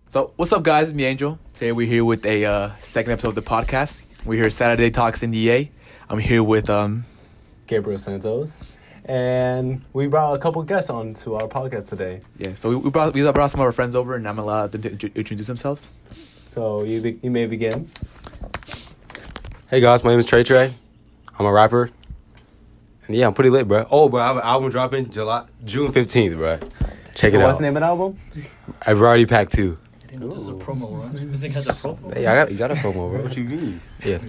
So, what's up, guys? It's me, Angel. Today we're here with a second episode of the podcast. We're here Saturday Talks in the A. I'm here with Gabriel Santos, and we brought a couple guests on to our podcast today. Yeah. So we brought some of our friends over, and I'm allowed them to introduce themselves. So you may begin. Hey guys, my name is Trey Trey. I'm a rapper. And yeah, I'm pretty lit, bro. Oh, bro, I have an album dropping June 15th, bro. Check it out. What's the name of the album? I've already packed 2. I didn't know this is a promo, right? This thing has a promo. Hey, you got a promo, bro. What you mean? Yeah.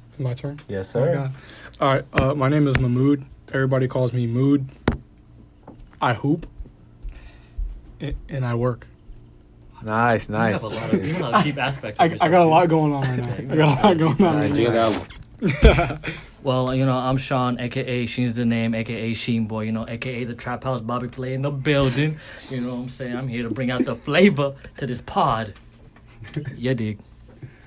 It's my turn. Yes, Oh my sir. God. All right. My name is Mahmood. Everybody calls me Mood. I hoop. And I work. Nice. You have a lot of, you have a lot of deep aspects. Of I yourself, got a too. lot going on right now. I got a lot going on. Nice. right You got now. the album. Well, I'm Sean, aka Sheen's the name, aka Sheen Boy, aka the Trap House Bobby Play in the building. You know what I'm saying? I'm here to bring out the flavor to this pod. Yeah, dig.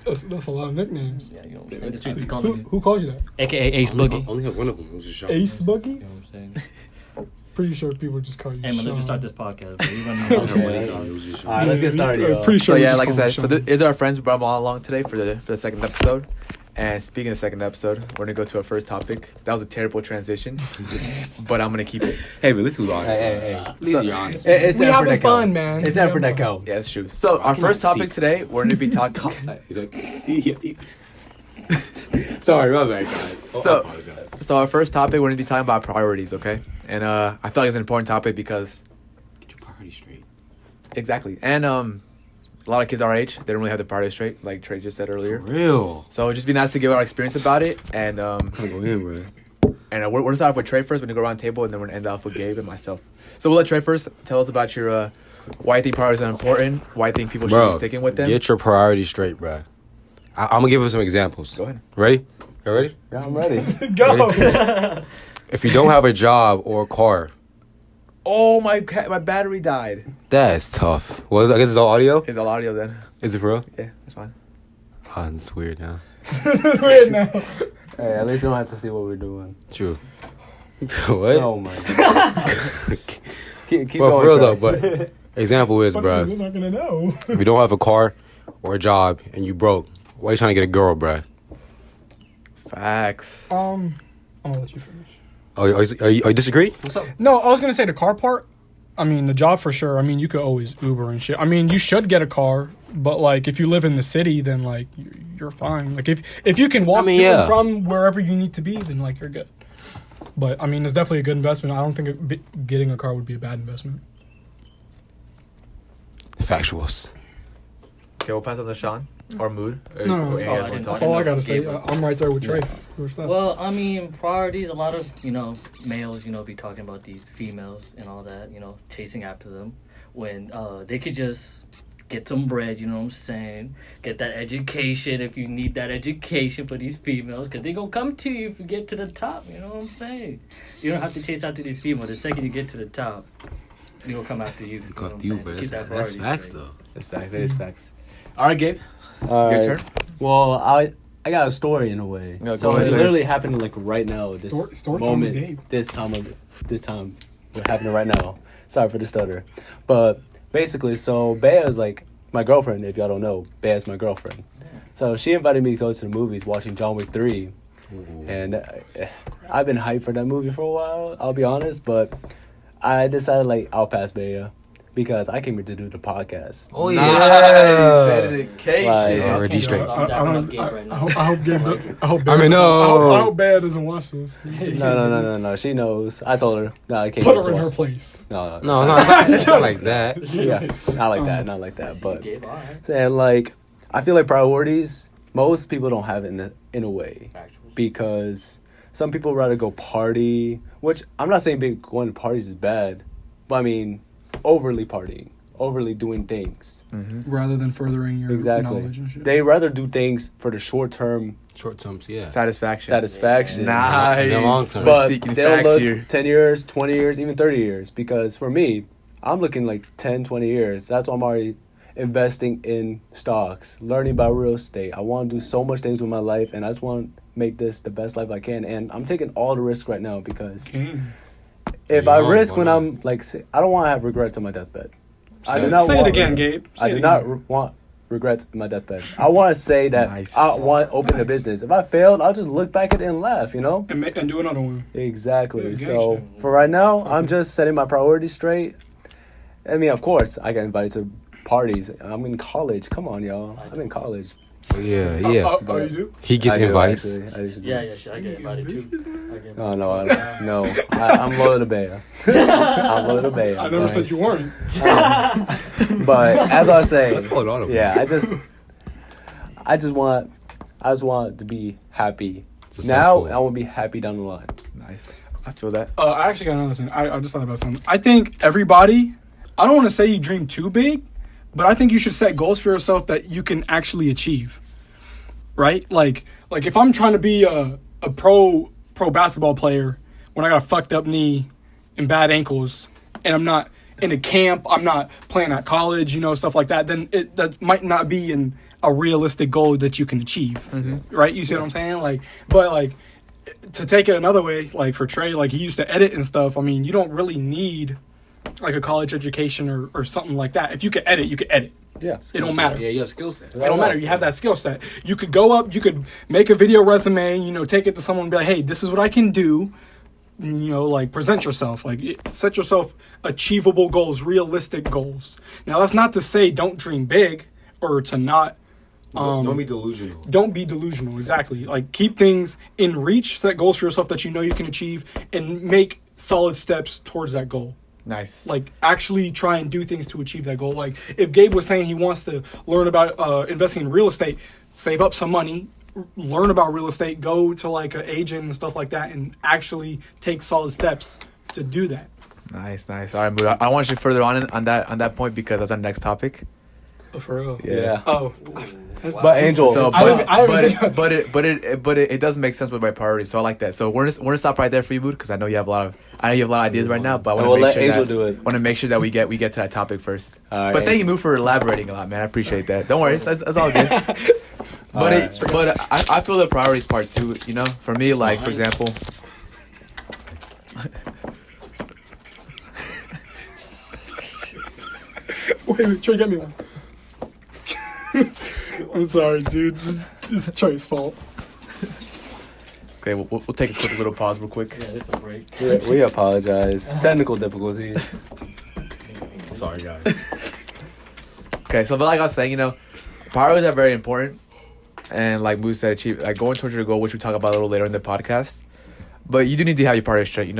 That's a lot of nicknames. Yeah, you know what I'm saying? The truth be calling Who calls you that? aka Ace Boogie. Only have one of them. It was just Sean. Ace Buggy? You know what I'm saying? Pretty sure people just call you Hey man, Sean. let's just start this podcast. Bro. You run Okay. It was just Sean. All right, let's get started. y'all. Pretty So sure we yeah, just like I call him said, so Sean. these are our friends. We brought them all along today for the second episode. And speaking of the second episode, we're gonna go to our first topic. That was a terrible transition, but I'm gonna keep it. Hey, but this was honest. Hey. At least you're honest. It's We the effort having that fun, counts. man. It's the effort that counts. Yeah, it's true. So our cannot first topic see. today, we're gonna be talking. Sorry, my bad, guys. So- I apologize. So our first topic, we're gonna be talking about priorities, okay? And I feel like it's an important topic because Get your priorities straight. exactly, and a lot of kids our age, they don't really have the priorities straight, like Trey just said For earlier. real. So it'd just be nice to give our experience about it, and I'm gonna go in, bro. we're gonna start off with Trey first. We're gonna go around the table, and then we're gonna end off with Gabe and myself. So we'll let Trey first tell us about your why you think priorities are important, why you think people should be sticking with them. Get your priorities straight, bro. I'm gonna give you some examples. Go ahead. Ready? You ready? Yeah, I'm ready. Go! If you don't have a job or a car, Oh my battery died. that's tough. Well, I guess it's all audio. Is all audio then? Is it for real? Yeah, that's fine. Oh, that's weird now. It's weird now. Hey, at least we don't have to see what we're doing. True. What? Oh my god. keep But going. for real though, Trey. but example is, But bro, they're not gonna know. if you don't have a car or a job and you broke, why you trying to get a girl, bro? Facts. I'm gonna let you finish. Oh, you disagree? What's up? No, I was gonna say the car part. I mean, the job for sure. I mean, you could always Uber and shit. I mean, you should get a car, but like, if you live in the city, then like you're fine. Like, if you can walk I mean, to and yeah. from wherever you need to be, then like you're good. But I mean, it's definitely a good investment. I don't think getting a car would be a bad investment. Factuals. Okay, we'll pass on to Sean or Mood. No. Or any Oh, I other one didn't talk. That's all I gotta say. Gabriel. I'm right there with Trey. First up. Well, I mean, priorities, a lot of, males, be talking about these females and all that, chasing after them when they could just get some bread, you know what I'm saying? Get that education if you need that education for these females, because they going to come to you if you get to the top, you know what I'm saying? You don't have to chase after these females. The second you get to the top, they going to come after you. You know what I'm saying? So keep that priority straight. That's facts. That is facts. All right, Gabe. All Your right. turn. Well, I got a story in a way. Yeah, So go ahead. it literally happened like right now. This Story time moment. with Gabe. This time. We're happening right now. Sorry for the stutter. But basically, so Bea is like my girlfriend. If y'all don't know, Bea is my girlfriend. So she invited me to go to the movies, watching John Wick 3. And I've been hyped for that movie for a while, I'll be honest. But I decided like I'll pass Bea because I came here to do the podcast. Oh Nice. Dedication. Like, Already straight. I'm down with Gabe right now. I hope Gabe. I hope. I mean, no. I hope Bad doesn't watch this. No. She knows. I told her. No, I can't. Put her in her place. No. No, it's not like that. Yeah, not like that. Not like that. But Gabe, all right. and like, I feel like priorities. Most people don't have it in a way Factuals. because some people rather go party. Which I'm not saying going to parties is bad, but I mean overly partying, overly doing things. Rather than furthering your Exactly. knowledge and shit. They rather do things for the short term Short terms, yeah. Satisfaction. satisfaction. Nice. The long term. We're But speaking they'll facts look here. 10 years, 20 years, even 30 years. Because for me, I'm looking like 10, 20 years. That's why I'm already investing in stocks, learning about real estate. I want to do so much things with my life, and I just want to make this the best life I can. And I'm taking all the risk right now because if I Young, risk when why I'm like, I don't want to have regrets on my deathbed. I do not Say want it again, Gabe. Say I it do again. not want regrets in my deathbed. I want to say that Nice. I want to open a business. If I failed, I'll just look back at it and laugh, you know? And do another one. Exactly. Yeah, So gangsta. for right now, I'm just setting my priorities straight. I mean, of course, I get invited to parties. I'm in college. Come on, y'all. I'm in college. Yeah, Oh, yeah. oh, you do? He gets I do, invites. actually. I usually do. Yeah, shit, I get invited too. I get Oh invited. no, I'm loyal to Bea. I'm loyal to Bea. I never said you weren't. But as I was saying, Let's pull it on him. yeah, I just want to be happy now. Successful. I want to be happy down the line. Nice. I feel that. I actually got another thing. I just thought about something. I think everybody, I don't want to say you dream too big, but I think you should set goals for yourself that you can actually achieve. Right? Like if I'm trying to be a pro basketball player when I got a fucked up knee and bad ankles and I'm not in a camp, I'm not playing at college, stuff like that, then that might not be a realistic goal that you can achieve. Right? You see what I'm saying? But to take it another way, like for Trey, like he used to edit and stuff, I mean, you don't really need like a college education or something like that. If you could edit, you could edit. Yeah, It don't matter. Yeah, you have skill set. It don't matter. You have that skill set. You could go up, you could make a video resume, take it to someone and be like, hey, this is what I can do. Present yourself. Set yourself achievable goals, realistic goals. Now, that's not to say don't dream big or to not. Don't be delusional. Don't be delusional. Exactly. Keep things in reach, set goals for yourself that you know you can achieve, and make solid steps towards that goal. Nice. Actually try and do things to achieve that goal. If Gabe was saying he wants to learn about investing in real estate, save up some money, learn about real estate, go to an agent and stuff like that, and actually take solid steps to do that. Nice. All right, Mood. I want you further on that point because that's our next topic. Oh, for real. Yeah. Oh. But Angel, So, I but it does make sense with my priorities. So I like that. So we're gonna stop right there for you, Mood, because I know you have a lot of ideas right now. But I And want we'll to make let sure Angel that do it. want to make sure that we get to that topic first. All right, But thank you, Angel. Mood, for elaborating a lot, man. I appreciate that. Don't worry, that's all good. But I feel the priorities part too. For me, for example. Wait, Trey, get me one. I'm sorry, dude. This is Trey's fault. Okay, we'll take a quick little pause real quick. Yeah, it's a break. we apologize. Technical difficulties. I'm sorry, guys. Okay, so but like I was saying, priorities are very important, and like Moose said, going towards your goal, which we talk about a little later in the podcast. But you do need to have your priorities straight.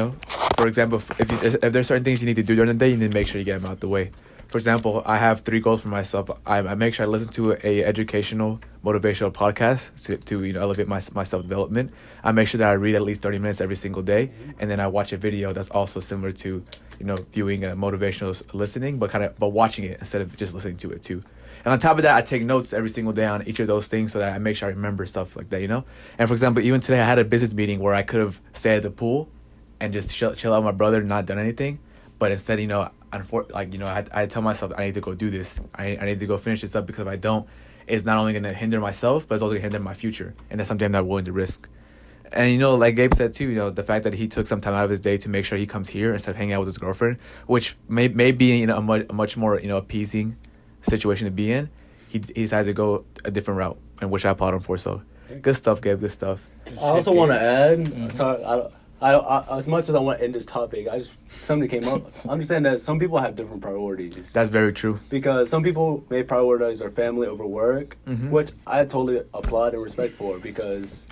For example, if there's certain things you need to do during the day, you need to make sure you get them out the way. For example, I have 3 goals for myself. I make sure I listen to a educational, motivational podcast to elevate my self-development. I make sure that I read at least 30 minutes every single day, and then I watch a video that's also similar to viewing a motivational listening, but watching it instead of just listening to it too. And on top of that, I take notes every single day on each of those things so that I make sure I remember stuff like that, And for example, even today I had a business meeting where I could have stayed at the pool and just chill out with my brother and not done anything. But instead, I tell myself I need to go do this. I need to go finish this up, because if I don't, it's not only going to hinder myself, but it's also going to hinder my future. And that's something I'm not willing to risk. And, like Gabe said too, the fact that he took some time out of his day to make sure he comes here instead of hanging out with his girlfriend, which may be, a much more, appeasing situation to be in. He decided to go a different route, and which I applaud him for. So good stuff, Gabe. Good stuff. I also want to add. Sorry, I as much as I want to end this topic, something came up. I'm just saying that some people have different priorities. That's very true. Because some people may prioritize their family over work, Mhm. which I totally applaud and respect for, because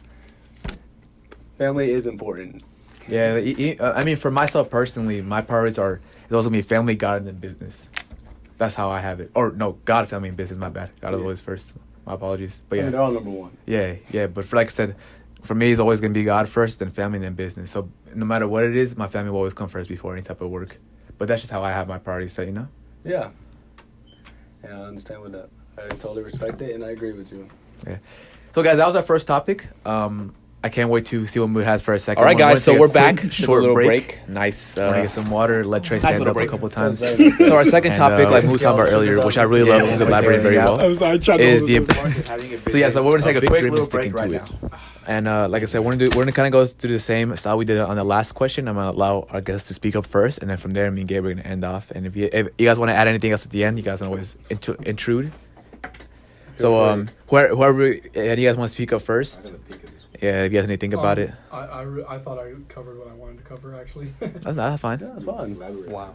family is important. Yeah, I mean, for myself personally, my priorities are it's also me family, God, and then business. That's how I have it. Or no, God, family, and business. My bad. God is always first. My apologies. But I mean, yeah, they're all number one. yeah. But like I said, for me, it's always gonna be God first, then family, then business. So no matter what it is, my family will always come first before any type of work. But that's just how I have my priorities set. Yeah. Yeah, I understand with that. I totally respect it, and I agree with you. So guys, that was our first topic. I can't wait to see what Mood has for a second. All right, one. guys, so Take a we're quick, back. Took a Short little break. break. Nice. Get some water. Let Trey stand little up break. a couple times. So our second And, topic, like Moose Moose talked about earlier, which I really love, he's elaborated very well, is the so yeah. So we're gonna take a quick little break right now. And like I said, we're gonna kind of go through the same style we did on the last question. I'm gonna allow our guests to speak up first, and then from there, me and Gabe are gonna end off. And if you guys want to add anything else at the end, you guys can always intrude. So whoever you guys want to speak up first. Yeah, if you guys need to think about it. I thought I covered what I wanted to cover, actually. That's fine. Yeah, it's fun. Wow.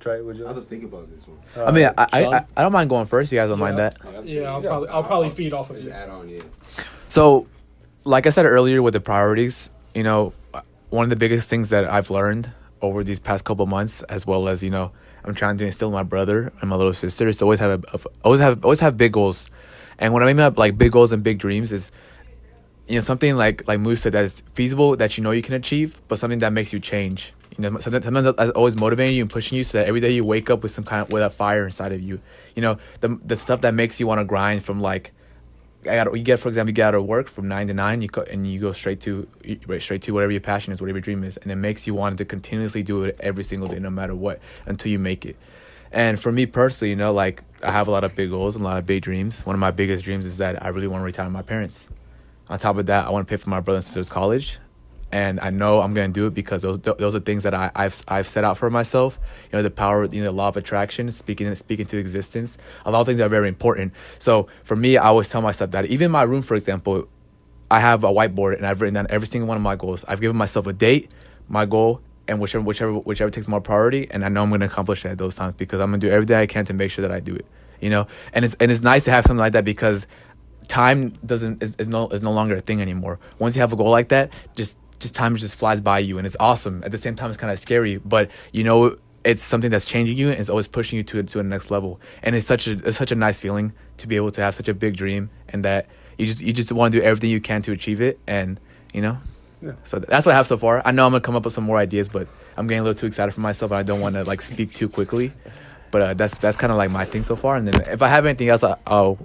Trey, would you? I have to think about this one. I mean, I don't mind going first. If you guys don't mind that. Yeah, I'll probably feed off of Just you. add on, yeah. So, like I said earlier, with the priorities, you know, one of the biggest things that I've learned over these past couple months, as well as I'm trying to instill in my brother and my little sister, is to always have big goals. And what I mean by like big goals and big dreams is, something like Moose said, that is feasible, that you can achieve, but something that makes you change. Sometimes that's always motivating you and pushing you, so that every day you wake up with with that fire inside of you. The stuff that makes you want to grind from like, for example, you get out of work from 9 to 9, and you go straight to whatever your passion is, whatever your dream is, and it makes you want to continuously do it every single day, no matter what, until you make it. And for me personally, like I have a lot of big goals and a lot of big dreams. One of my biggest dreams is that I really want to retire my parents. On top of that, I want to pay for my brother and sister's college, and I know I'm gonna do it because those are things that I've set out for myself. The power, the law of attraction, speaking to existence. A lot of things that are very important. So for me, I always tell myself that. Even in my room, for example, I have a whiteboard and I've written down every single one of my goals. I've given myself a date, my goal, and whichever takes more priority, and I know I'm gonna accomplish it at those times, because I'm gonna do everything I can to make sure that I do it. And it's nice to have something like that, because time is no longer a thing anymore. Once you have a goal like that, just time just flies by you, and it's awesome. At the same time, it's kind of scary, but it's something that's changing you, and it's always pushing you to the next level. And it's such a nice feeling to be able to have such a big dream, and that you just want to do everything you can to achieve it. And Yeah. So that's what I have so far. I know I'm gonna come up with some more ideas, but I'm getting a little too excited for myself, and I don't want to like speak too quickly. But that's kind of like my thing so far. And then if I have anything else, I'll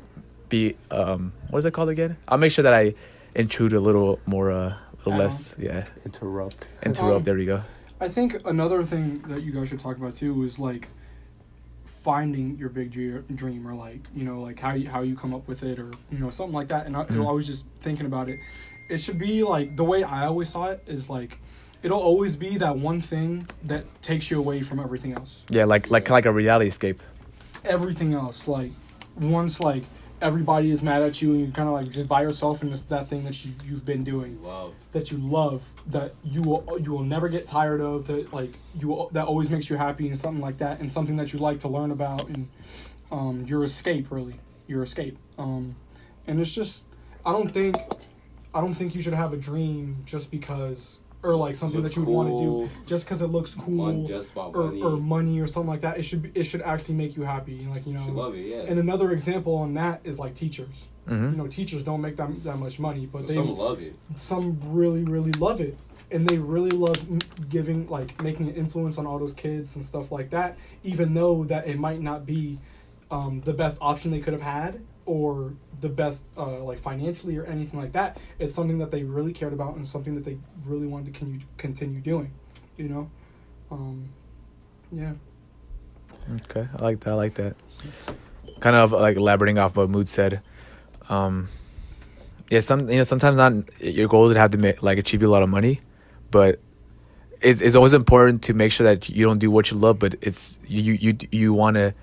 be what is it called again? I'll make sure that I intrude a little more, a little less. Yeah. Interrupt. There we go. I think another thing that you guys should talk about too is like finding your big dream, or like like how you come up with it, or something like that. And I was just thinking about it. It should be like, the way I always saw it is like, it'll always be that one thing that takes you away from everything else. Yeah, like a reality escape. Everything else, like once like everybody is mad at you and you're kind of like just by yourself, and it's that thing that you've been doing, that you love, that you will never get tired of, that like that always makes you happy, and something like that, and something that you like to learn about, and your escape. And it's just, I don't think you should have a dream just because, or like something Looks that you would want to cool. do just because it looks cool, or money or something like that. It should actually make you happy, like You should love it, yeah. And another example on that is like teachers. Mm-hmm. Teachers don't make that much money, but some love it. Some really, really love it, and they really love giving, like making an influence on all those kids and stuff like that. Even though that it might not be the best option they could have had, or the best like financially or anything like that, it's something that they really cared about, and something that they really wanted to continue doing. Yeah. Okay, I like that. Kind of like elaborating off what Mood said. Yeah, sometimes not your goals would have to achieve you a lot of money, but it's always important to make sure that you don't do what you love, but you want to.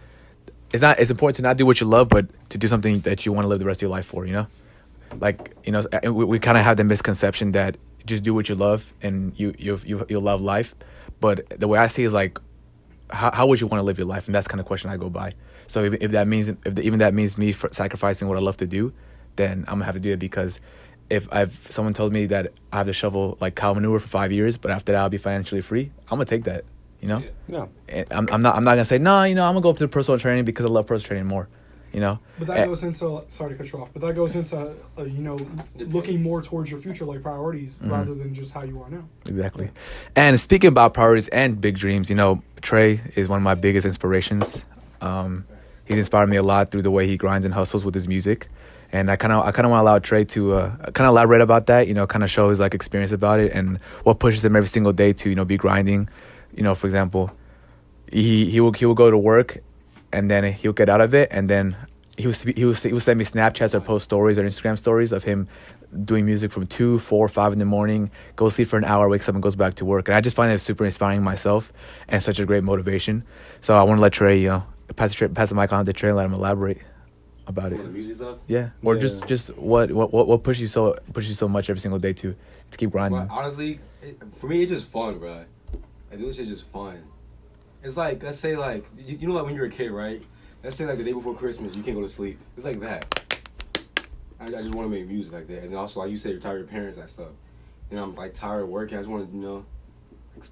It's important to not do what you love, but to do something that you want to live the rest of your life for. We kind of have the misconception that just do what you love and you'll love life, but the way I see it is like, how would you want to live your life? And that's the kind of question I go by. So if that means me sacrificing what I love to do, then I'm gonna have to do it, because if someone told me that I have to shovel like cow manure for 5 years, but after that I'll be financially free, I'm gonna take that. Yeah. I'm not gonna say no. I'm gonna go up to personal training because I love personal training more. But that goes into, sorry to cut you off, but that goes into looking more towards your future, like priorities, rather than just how you are now. Exactly. And speaking about priorities and big dreams, Trey is one of my biggest inspirations. He's inspired me a lot through the way he grinds and hustles with his music, And I kind of want to allow Trey to kind of elaborate about that, you know, kind of show his like experience about it and what pushes him every single day to, you know, be grinding. You know, for example, he will go to work, and then he'll get out of it, and then he will send me Snapchats or post stories or Instagram stories of him doing music from 2, 4, 5 in the morning, goes sleep for an hour, wakes up and goes back to work. And I just find it super inspiring myself and such a great motivation. So I want to let Trey, you know, pass the mic on to Trey and let him elaborate about it. The music stuff. Yeah, or Yeah. just what pushes you so much every single day to keep grinding. But honestly, for me, it's just fun, bro. Like, doing shit just fun. It's like, let's say, like, you know, like when you're a kid, right? Let's say, like, the day before Christmas, you can't go to sleep. It's like that. I just want to make music like that. And also, like you said, you're tired of your parents, that stuff. And I'm, like, tired of working. I just want to, you know,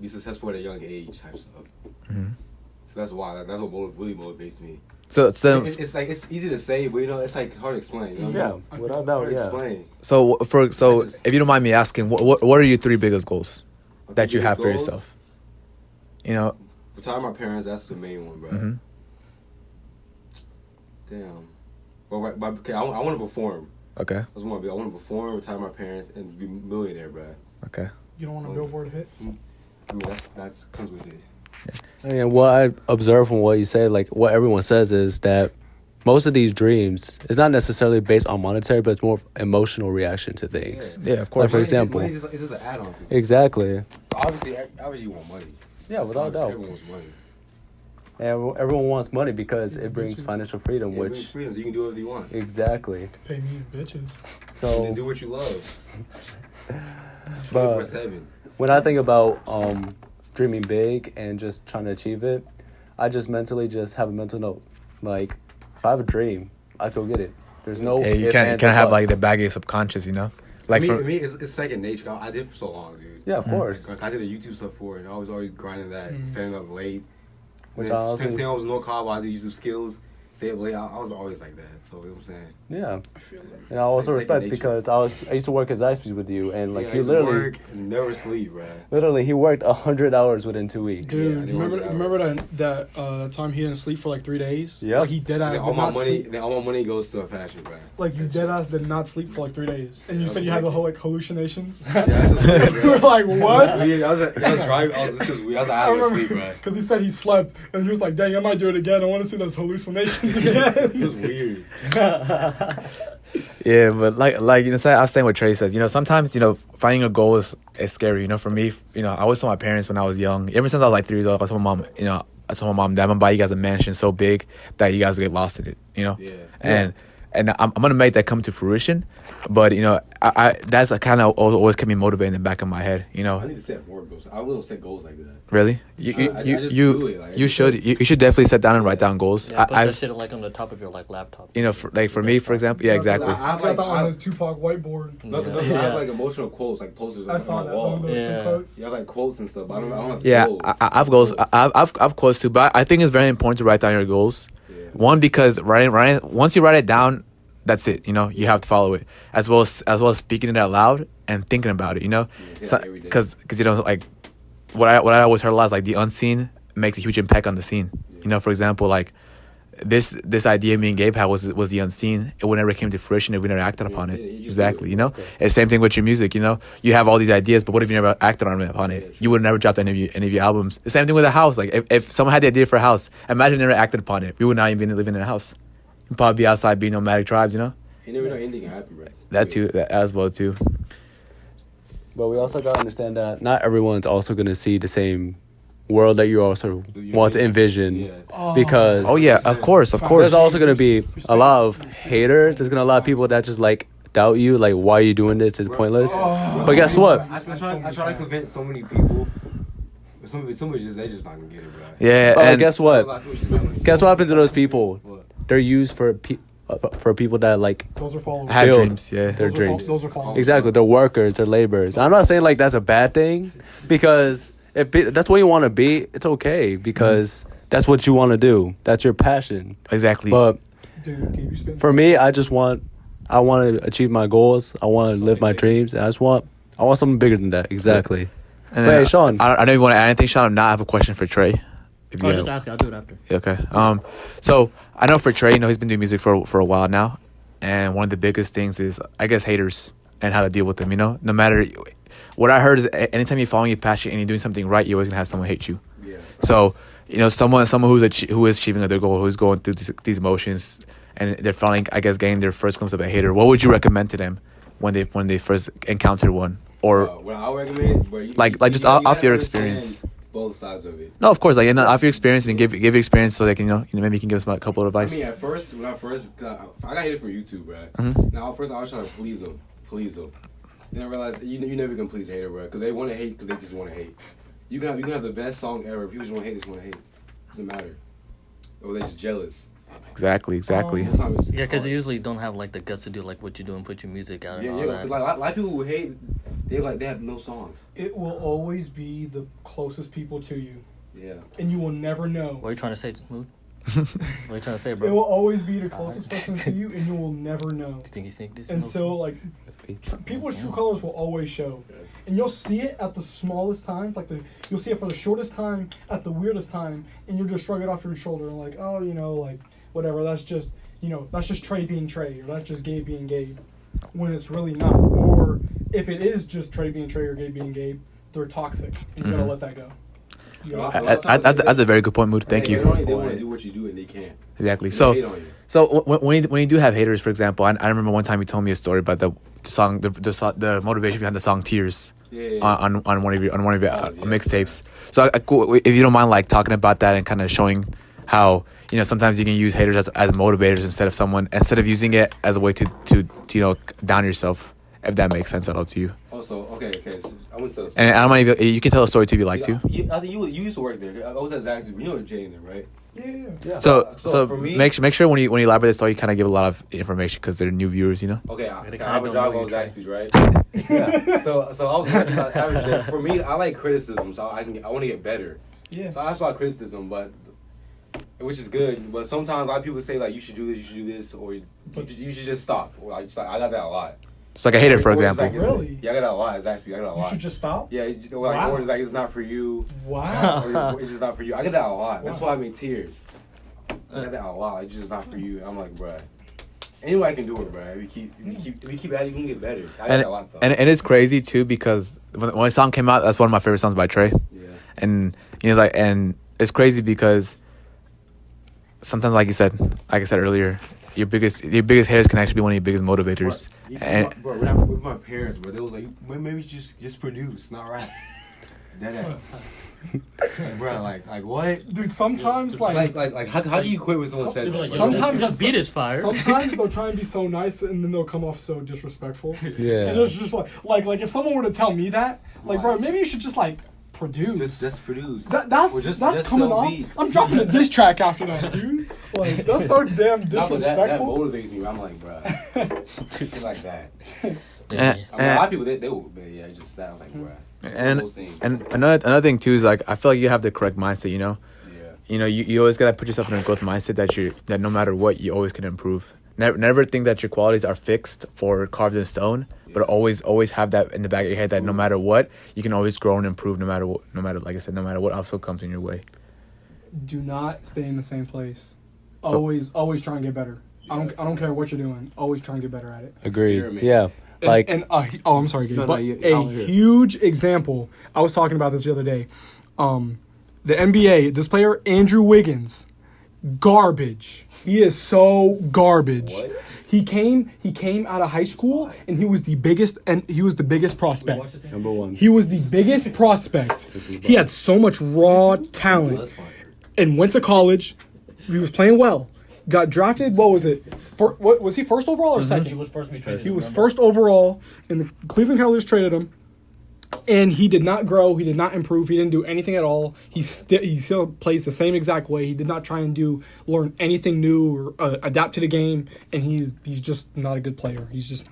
be successful at a young age type stuff. Mhm. So that's why. That's what really motivates me. So It's like, it's easy to say, but, you know, it's, like, hard to explain. You know what I mean? Yeah, without doubt, Hard to yeah. explain. so if you don't mind me asking, what are your 3 biggest goals that you have for Goals? yourself? You know. Retire my parents, that's the main one, bro. Mhm. Damn. Well, right, okay, I want to perform. Okay. I want to perform, retire my parents, and be a millionaire, bro. Okay. You don't want a Billboard hit? I mean, that's comes with it. And what I observe from what you say, like what everyone says, is that most of these dreams is not necessarily based on monetary, but it's more emotional reaction to things. Yeah, of Like, course. for example. Money it's just an add-on to it. Exactly. Obviously, you want money. Yeah, without doubt. Everyone wants money. And everyone wants money because it brings financial freedom, Yeah, it brings which freedom, so you can do whatever you want. exactly. Pay me bitches. And So, then do what you love. but 24/7. when I think about dreaming big and just trying to achieve it, I just mentally just have a mental note. Like, if I have a dream, let's go get it. There's no Yeah, you ifs, can't ands, have or like the buts. back of your subconscious, you know. Like For for me, it's second nature. I did it for so long, dude. Yeah, of course. Like, I did the YouTube stuff for it, and I was always grinding that, staying up late. Which Then I also- since I was no college, I did YouTube skills, stay up late. I was always like that. So you know what I'm saying. Yeah, I feel like. and I also It's like respect nature. because I used to work as ISPs with you, and like Yeah, I he used to literally, work and never sleep, bro. he worked 100 hours within 2 weeks. Dude, I did remember 100 that time he didn't sleep for like 3 days? Yeah. Like he dead ass Then did all my not money, sleep. then all my money goes to a fashion, bro. Like you dead ass did not sleep for like 3 days, and you Yeah, said you had the like- whole like hallucinations. Yeah, that's just weird, We were bro. like, what? Yeah, I was driving. I was out of sleep, bro. because he said he slept, and he was like, "Dang, I might do it again. I want to see those hallucinations It was again." weird. yeah, but like you know, I was saying what Trey says. You know, sometimes you know finding a goal is scary. You know, for me, you know, I always told my parents when I was young. Ever since I was like 3 years old, I told my mom, you know, I told my mom, Dad, I'm gonna buy you guys a mansion so big that you guys get lost in it. You know, Yeah. and I'm gonna make that come to fruition. But you know, I that's kind of always kept me motivated in the back of my head. You know, I need to set more goals. I will set goals like that. really, you I just do it, like, you should definitely sit down and write down goals. Yeah, put that I've shit like on the top of your like laptop. you know, for me, for example, yeah, exactly. I have Got like that on I his Tupac whiteboard. I have like emotional quotes, like posters I on saw the that. wall. Those two Yeah. quotes. You have like quotes and stuff. But I don't have Yeah, goals. I've goals. I've quotes too, but I think it's very important to write down your goals. Yeah. One, because writing once you write it down, that's it. You know, you have to follow it as well as speaking it out loud and thinking about it. You know, Yeah, every day. because you know like what I always heard a lot is like the unseen makes a huge impact on the scene. You know, for example, like this idea me and Gabe had was the unseen. It would never came to fruition if we never acted upon it. you just Exactly. do it. You know, it's the same thing with your music. You know, you have all these ideas, but what if you never acted upon it? You would never dropped any of your albums. The same thing with a house. Like if someone had the idea for a house, imagine they never acted upon it. We would not even be living in a house. We'd probably be outside being nomadic tribes. You know, You never know anything can happen, bro. that too, that as well too. But we also gotta understand that not everyone's also gonna see the same world that you also want to envision. Yeah. Because Oh yeah, of course. there's also gonna be a lot of haters. There's gonna be a lot of people that just like doubt you, like why are you doing this? It's pointless. But guess what? I try to convince so many people. But somebody just they just not gonna get it, bro. Yeah, But and guess what? Guess Guess what happens to those people? What? They're used for people that like Those are followers. have build dreams. Yeah. their Those are dreams. Those are followers. Exactly, they're workers, they're laborers. I'm not saying like that's a bad thing, because if that's what you want to be, it's okay because that's what you want to do. That's your passion. Exactly. But Dude, Gabe, you spent for me, I want to achieve my goals. I want to live my dreams. And I want something bigger than that. Exactly. And Wait, then, Sean. I know you want to add anything, Sean. If not, I have a question for Trey. If you I'll have- just ask. I'll do it after. Okay. So I know for Trey, you know, he's been doing music for a while now, and one of the biggest things is, I guess, haters and how to deal with them. You know, no matter what I heard is, anytime you're following your passion and you're doing something right, you're always gonna have someone hate you. Yeah. So, you know, someone who is achieving their goal, who's going through these emotions, and they're finally, I guess, getting their first glimpse of a hater. What would you recommend to them when they first encounter one? Or what I would recommend, bro, just off your experience. Both sides of it. No, of course, like, and off your experience, and give your experience so they can, maybe you can give us a couple of advice. I mean, at first, when I got hated from YouTube, bro. Mhm. Now, at first, I was trying to please them. Then I realized you never gonna please a hater, bro, because they want to hate because they just want to hate. You can have the best song ever. If people just want to hate, they just want to hate. Doesn't matter. Or they're just jealous. Exactly. Sometimes it's Yeah, because hard. you usually don't have like the guts to do like what you do and put your music out and all Yeah, that. because like a lot of people who hate, they have no songs. It will always be the closest people to you, Yeah. and you will never know. What are you trying to say, Mood? What are you trying to say, bro? It will always be the closest person to you, and you will never know You think you think this? until like people's true colors will always show, and you'll see it at the smallest times. Like you'll see it for the shortest time, at the weirdest time, and you'll just shrug it off your shoulder and like, oh, like whatever. That's just Trey being Trey, or that's just Gabe being Gabe, when it's really not. Or if it is just Trey being Trey or Gabe being Gabe, they're toxic, and you gotta let that go. You know? That's a very good point, Mood. Thank you. They want to do what you do and they can't. Exactly. They So. hate on you. So when you do have haters, for example, I remember one time you told me a story about the song, the motivation behind the song "Tears" Yeah. on one of your Yeah. mixtapes. So if you don't mind, like, talking about that and kind of showing how, sometimes you can use haters as motivators instead of using it as a way to down yourself, if that makes sense at all to you. Also, okay. So I wouldn't say. And I don't mind if you can tell a story too if you like to. I think you used to work there. I was at Zaxby's. You know Jay in there, right? Yeah. So for me, make sure when you elaborate the story, you kind of give a lot of information because they're new viewers, Okay, They I have a kinda job don't at know Zaxby's, right? Yeah. So I was working on average day. For me, I like criticism, so I want to get better. Yeah. So I ask a lot of criticism, but which is good. But sometimes a lot of people say like you should do this, or you should just stop. Or I got that a lot. It's like a hater, for Or it's example. like, Really? Yeah, I got that a lot. It's Zaxby's. I got that a You lot. should just stop. Yeah, Wow. or it's like it's not for you. Wow. Or it's just not for you. I get that a lot. That's Wow. why I make tears. I get that a lot. It's just not for you. I'm like, bruh. Anybody can do it, bruh. If you keep at it, you can get better. I get that a lot though. And it's crazy too because when the song came out, that's one of my favorite songs by Trey. Yeah. And and it's crazy because sometimes, like I said earlier, your biggest haters can actually be one of your biggest motivators. Bro, with my parents, bro, they was like, maybe just produce, not rap. That bro, like what? Dude, sometimes like How do you quit when someone says that? Sometimes the beat is fire. sometimes they'll try and be so nice and then they'll come off so disrespectful. Yeah. And it's just like if someone were to tell me that, like, bro, maybe you should just like produce. Just produce. That's Or just coming sell off. beats. I'm dropping a diss track after that, dude. Like, that's so damn Nah, but that disrespectful. motivates me. I'm like, bro, shit like that. Yeah. I mean, a lot of people they will, but yeah, just that. I was like, bro. And Those things. another thing too is, like, I feel like you have the correct mindset. Yeah. You always gotta put yourself in a growth mindset that no matter what, you always can improve. Never think that your qualities are fixed or carved in stone, but always have that in the back of your head that no matter what, you can always grow and improve. No matter like I said, no matter what obstacle comes in your way. Do not stay in the same place. So- Always try and get better. I don't care what you're doing. Always try and get better at it. Agreed. Experiment. Yeah. Like I'm sorry, Gabe, No, but no, a I'll hear it. huge example. I was talking about this the other day. The NBA, this player Andrew Wiggins, garbage. He is so garbage. What? He came out of high school and he was the biggest prospect. number one. He was the biggest prospect. He had so much raw talent That's fine. and went to college. He was playing well. Got drafted. What was it? What was he, first overall or second? He was first. He was first overall, and the Cleveland Cavaliers traded him. And he did not grow. He did not improve. He didn't do anything at all. He still plays the same exact way. He did not try and learn anything new or adapt to the game. And he's just not a good player. He's just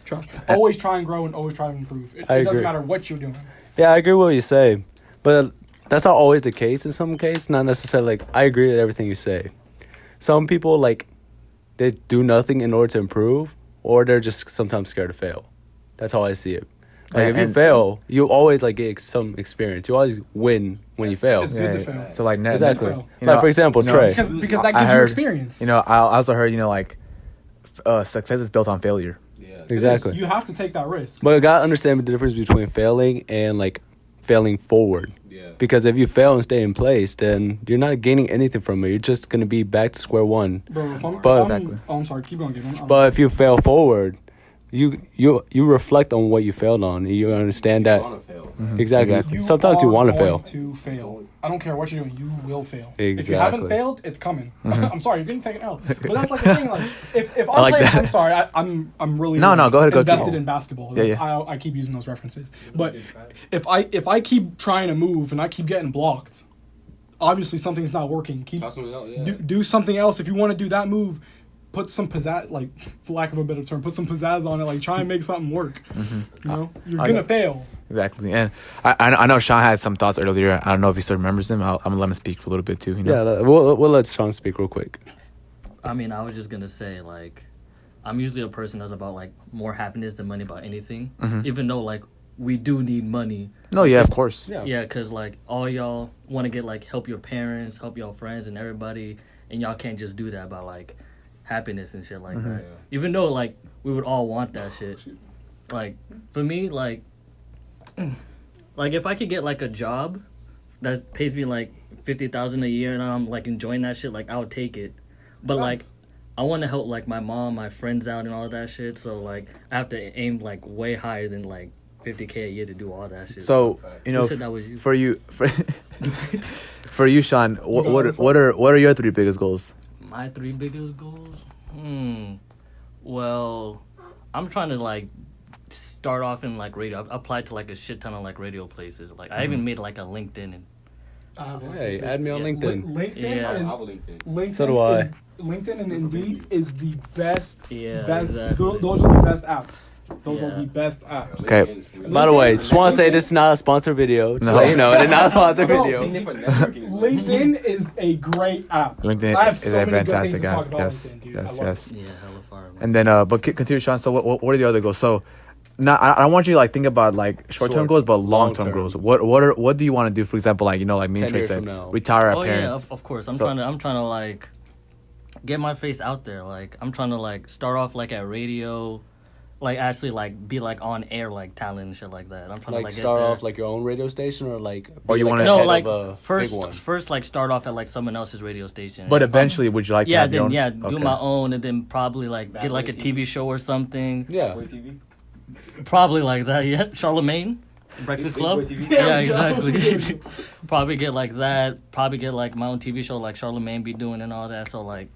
trash. Always try and grow and always try and improve. It I doesn't agree. matter what you're doing. Yeah, I agree with what you say, but that's not always the case in some cases. Not necessarily. Like, I agree with everything you say. Some people, like, they do nothing in order to improve, or they're just sometimes scared to fail. That's how I see it. Like, if you And- fail, you always like get some experience. You always win when you fail. It's good to fail. So like Exactly. Fail. You like know- for example, you know, Trey. Because that I gives you heard- experience. I also heard, like, success is built on failure. Yeah. Exactly. You have to take that risk. But you gotta understand the difference between failing and like failing forward. Yeah. Because if you fail and stay in place, then you're not gaining anything from it. You're just gonna be back to square one. Bro, if I'm, But- Exactly. I'm sorry, keep going, Gideon. But if you fail forward, you reflect on what you failed on, and you understand that Wanna fail. exactly. Exactly. Sometimes you are want to going fail. to fail. I don't care what you're doing, you will fail. If you Exactly. haven't failed, it's coming. I'm sorry, you're gonna take an L. But that's like the thing. Like, if I'm like playing, that. I'm sorry, I'm really No, no, go ahead, go invested keep- in basketball. Yeah, That's- I keep using those references. But if I keep trying to move and I keep getting blocked, obviously something's not working. Keep Try something else, yeah. do something else. If you want to do that move, put some pizzazz, like for lack of a better term, put some pizzazz on it. Like try and make something work. You know, you're I- gonna fail. Exactly. And I know Sean had some thoughts earlier. I don't know if he still remembers them. I'm gonna let him speak for a little bit too. You know? Yeah, we'll let Sean speak real quick. I mean, I was just gonna say, like, I'm usually a person that's about like more happiness than money about anything. Even though like we do need money. No, yeah, of course. Yeah, cause like all y'all want to get like help your parents, help your friends and everybody, and y'all can't just do that by like happiness and shit like that. Yeah. Even though like we would all want that shit. Like for me, like if I could get like a job that pays me like 50,000 a year and I'm like enjoying that shit, like I would take it. But like I want to help like my mom, my friends out and all that shit. So like I have to aim like way higher than like 50K a year to do all that shit. So you know, Who said that was you? for you, for you, Sean, what are your 3 biggest goals? My 3 biggest goals? Well, I'm trying to like start off in like radio. I've applied to like a shit ton of like radio places. Like I even made like a LinkedIn and Hey, add me on Yeah. LinkedIn. LinkedIn Yeah. is I have a LinkedIn. LinkedIn. So do I. Is, LinkedIn and Indeed is the best. Yeah, best exactly. Those are the best apps. Those are Yeah. the best apps. Okay. By the way, just want to say this is not a sponsored video. Just No. let you know, it's not a sponsored No. video. LinkedIn for networking. LinkedIn is a great app. LinkedIn I have is so a many good fantastic things to app. talk about Yes, LinkedIn, dude. I yes, love yes. yeah, hella fire. Man. And then, but continue, Sean. So, what are the other goals? So, now I want you to like think about like short-term Short, goals, but long-term long-term. goals. What do you want to do? For example, like like me and 10 Trey years said, from now. retire our Oh yeah, parents. of course. I'm So- trying to like get my face out there. Like I'm trying to like start off like at radio, like actually like be like on air like talent and shit like that. I'm trying to Like like start get there. off like your own radio station or like. Or be, you like, wanna- a No, head like of a big first one? like start off at like someone else's radio station. But eventually, would you like to yeah, have your then own? do Okay. my own and then probably like Bad get like Boy a TV. TV show or something. Yeah. Boy TV. Probably like that. Yeah, Charlemagne, Breakfast Big Club. Boy TV. Yeah, exactly. Probably get like that. Probably get like my own TV show like Charlemagne be doing and all that. So like.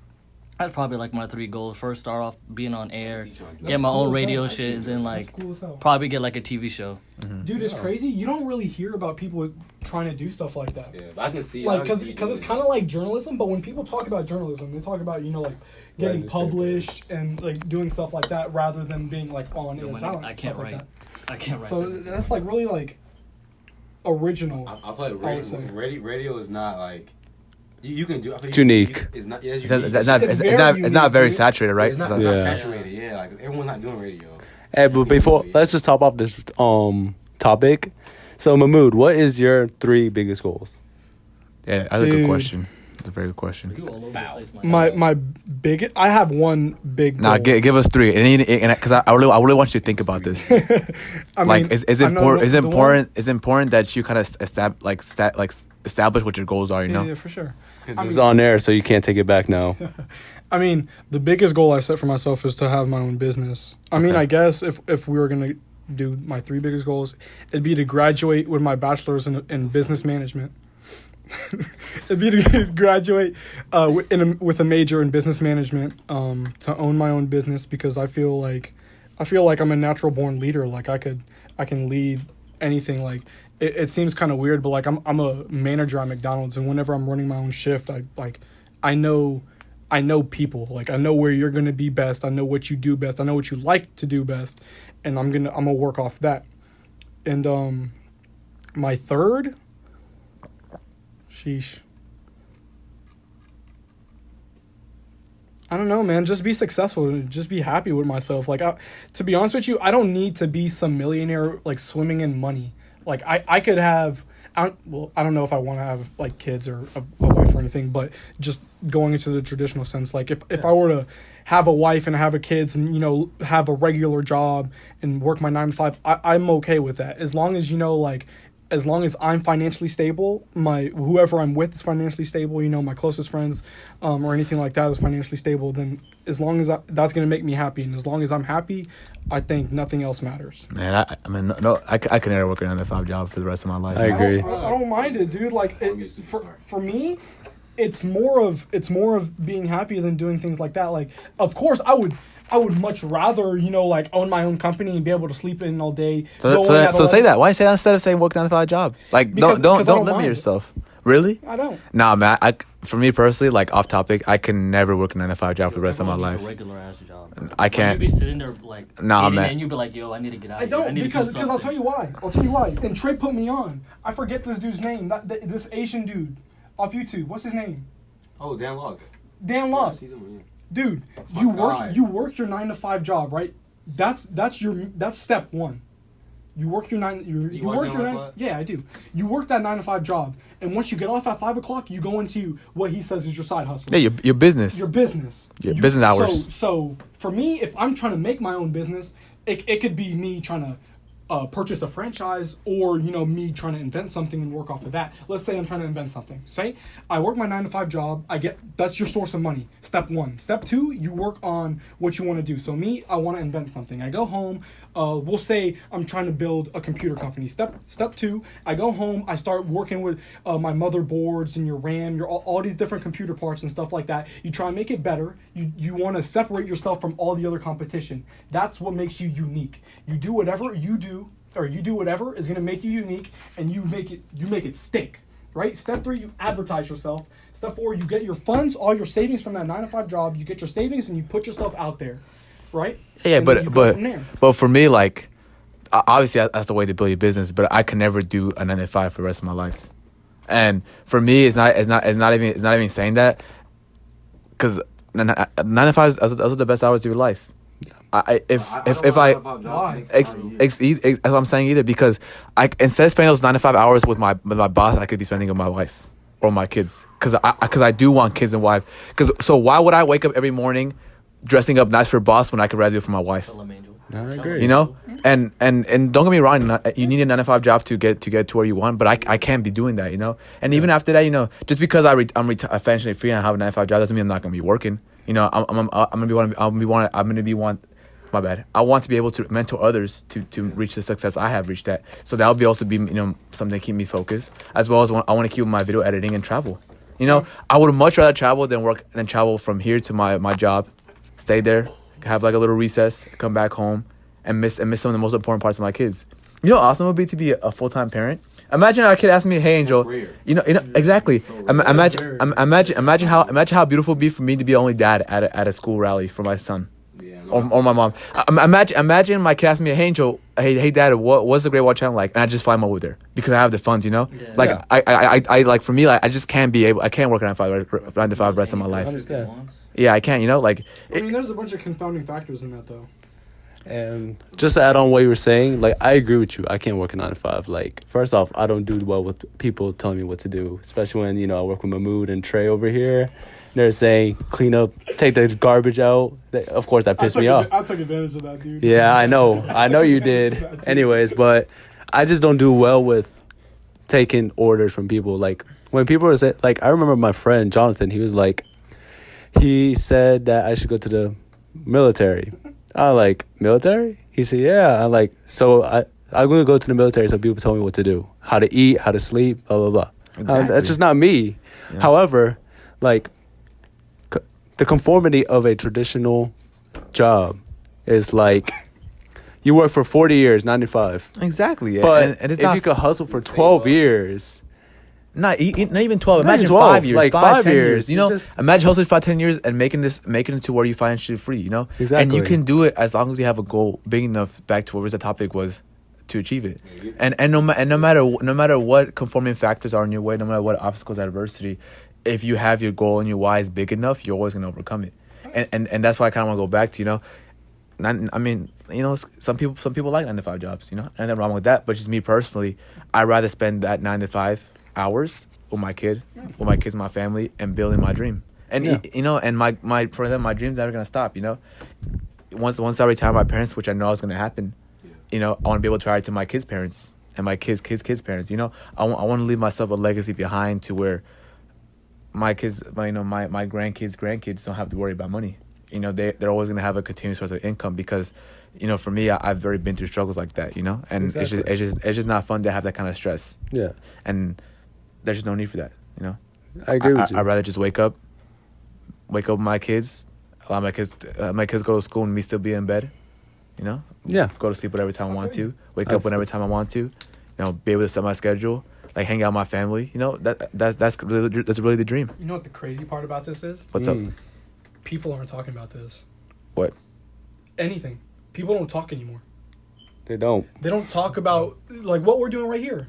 That's probably like my 3 goals. First, start off being on air, get my cool own as radio hell. shit, and then That's like cool as hell. probably get like a TV show. Dude, it's crazy. You don't really hear about people trying to do stuff like that. Yeah, but I can see. Like, I can cause see it's doing kind of like journalism, but when people talk about journalism, they talk about like getting Writing published and like doing stuff like that rather than being like on Yo, air my nigga, talent. I and can't stuff like write. I can't write. So sentences. that's like really like original. I feel like I would say. radio is not like you can do. I feel It's unique. It's not. Yeah, it's It's not, unique. it's not, It's it's very not, it's not unique, very dude. saturated, right? It's not, So- it's not Yeah. saturated. Yeah, like everyone's not doing radio. Hey, but before let's just top off this topic. So Mahmood, what is your 3 biggest goals? yeah, that's a good Dude. question. That's a very good question. You all over the place, my My biggest. I have one big. Nah, goal. give us 3, and because I really want you to think about this. I Like, mean, is I know important? the- Is the one- important? Is important that you kind of establish what your goals are. You know. Yeah, for sure. Because it's on air, so you can't take it back now. I mean, the biggest goal I set for myself is to have my own business. I mean, Okay. I guess if we were gonna do my 3 biggest goals, it'd be to graduate with my bachelor's in business management. It'd be to graduate with a major in business management, to own my own business because I feel like I'm a natural born leader. Like I can lead anything. Like it seems kind of weird, but like I'm a manager at McDonald's, and whenever I'm running my own shift, I know people. Like I know where you're gonna be best. I know what you do best. I know what you like to do best, and I'm gonna work off that. And my 3rd, sheesh. I don't know, man. Just be successful. Just be happy with myself. Like, to be honest with you, I don't need to be some millionaire like swimming in money. Like, I could have. I don't know if I want to have like kids or a wife or or anything, but just going into the traditional sense. Like if I were to have a wife and have a kids and, you know, have a regular job and work my 9 to 5, I'm okay with that. As long as, you know, like, as long as I'm financially stable, whoever I'm with is financially stable, you know, my closest friends, or anything like that is financially stable, then as long as that's going to make me happy, and as long as I'm happy, I think nothing else matters. Man, I mean, no, I could never work a 9 to 5 job for the rest of my life. I agree. I don't mind it, dude. Like for me, it's more of being happy than doing things like that. Like, of course, I would much rather, you know, like own my own company and be able to sleep in all day. So say that. Why don't you say that instead of saying work 9 to 5 job? Like, don't limit yourself. Really? I don't. Nah, man. For me personally, like off topic, I can never work a 9 to 5 job for the rest of my life. A regular ass job. I can't. You'd be sitting there like, Nah, man. and you'd be like, yo, I need to get out. I don't, need because to do I'll something. tell you why. I'll tell you why. And Trey put me on. I forget this dude's name. This Asian dude off YouTube. What's his name? Oh, Dan Locke. Dan Locke. Dude, my you guy. work your 9 to 5 job, right? That's step one. You work your You work work Dan your Locke 9. what? Yeah, I do. You work that 9 to 5 job, and once you get off at 5 o'clock, you go into what he says is your side hustle. Yeah, your business. Your business. Your business hours. So for me, if I'm trying to make my own business, it could be me trying to purchase a franchise, or, you know, me trying to invent something and work off of that. Let's say I'm trying to invent something. Say I work my 9 to 5 job. That's your source of money. Step 1. Step 2, you work on what you want to do. So me, I want to invent something. I go home. We'll say I'm trying to build a computer company. Step 2, I go home. I start working with my motherboards and your RAM, all these different computer parts and stuff like that. You try and make it better. You want to separate yourself from all the other competition. That's what makes you unique. You do whatever you do is going to make you unique, and you make it stick. Right? Step 3, you advertise yourself. Step 4, you get your funds, all your savings from that 9 to 5 job. You get your savings and you put yourself out there. Right? Yeah, And then you go from there. but for me, like, obviously that's the way to build your business. But I can never do a 9 to 5 for the rest of my life. And for me, it's not even saying that, because 9 to 5 those are the best hours of your life. That's what I'm saying, either, because instead of spending those 9 to 5 hours with my boss, I could be spending with my wife or my kids, because I do want kids and wife. So why would I wake up every morning dressing up nice for a boss when I could rather do it for my wife? Tell 'em, Angel. I Tell 'em. agree. You know, and don't get me wrong, you need a 9 to 5 job to get to where you want, but I can't be doing that, you know. And even after that, you know, just because I'm financially free and I have a 9 to 5 job doesn't mean I'm not gonna be working. You know, I'm gonna be one. My bad. I want to be able to mentor others to reach the success I have reached at. So that would also be, you know, something to keep me focused, as well as I want to keep my video editing and travel. You know, I would much rather travel than travel from here to my job, stay there, have like a little recess, come back home, and miss some of the most important parts of my kids. You know how awesome it would be to be a full-time parent? Imagine our kid asking me, "Hey, Angel," you know exactly. Imagine how beautiful it would be for me to be the only dad at a school rally for my son. Or my mom. Imagine my kid asking me, "Hey, Angel, hey, Dad, what's the Great Wall Channel like?" And I just fly him over there because I have the funds, you know. Yeah. Like I like, for me, like, I just can't I can't work 9 to 5 rest of my I life. understand. Yeah, I can't, you know, like. I mean, there's a bunch of confounding factors in that, though. And just to add on what you were saying, like, I agree with you. I can't work a 9 to 5. Like, first off, I don't do well with people telling me what to do, especially when, you know, I work with Mahmood and Trey over here. They're saying, clean up, take the garbage out. Of course, that pissed me off. I took advantage of that, dude. Yeah, I know. I know you did. Anyways, but I just don't do well with taking orders from people. Like, when people are saying, like, I remember my friend Jonathan, he said that I should go to the military. I was like, military? He said, yeah. I'm like, so I'm going to go to the military so people tell me what to do, how to eat, how to sleep, blah, blah, blah. Exactly. That's just not me. Yeah. However, like, the conformity of a traditional job is like, you work for 40 years, 95. Exactly. Yeah. But and it's if not, you could hustle for 12 years, not even 12. Not Imagine even 12, 5 years, like 5, 5 10 years. years. You know, Just- imagine hustling 5, 10 years and making it to where you financially free. You know, And Exactly. you can do it as long as you have a goal big enough. Back to what the topic was, to achieve it. And no matter what conforming factors are in your way, no matter what obstacles, adversity, if you have your goal and your why is big enough, you're always gonna overcome it. And that's why I kind of want to go back to, you know. I mean, you know, some people like 9 to 5 jobs, you know, and nothing wrong with that. But just me personally, I'd rather spend that 9 to 5 hours with my kid, with my kids, my family, and building my dream. And Yeah. you know, and my for them, my dream's never gonna stop. You know, once I retire my parents, which I know is gonna happen, you know, I want to be able to retire to my kids' parents and my kids' parents. You know, I want to leave myself a legacy behind to where my kids, my grandkids don't have to worry about money. You know, they're always gonna have a continuous source of income because, you know, for me, I've already been through struggles like that. You know, and Exactly. it's just not fun to have that kind of stress. Yeah, And there's just no need for that. You know, I agree with you. I'd rather just wake up with my kids, allow my kids go to school and me still be in bed. You know, Yeah. go to sleep whatever time I want to, wake up whenever time I want to. You know, be able to set my schedule, like hang out with my family. You know, that's really the dream. You know what the crazy part about this is? What's up? People aren't talking about this. What? Anything. People don't talk anymore. They don't. They don't talk about like what we're doing right here.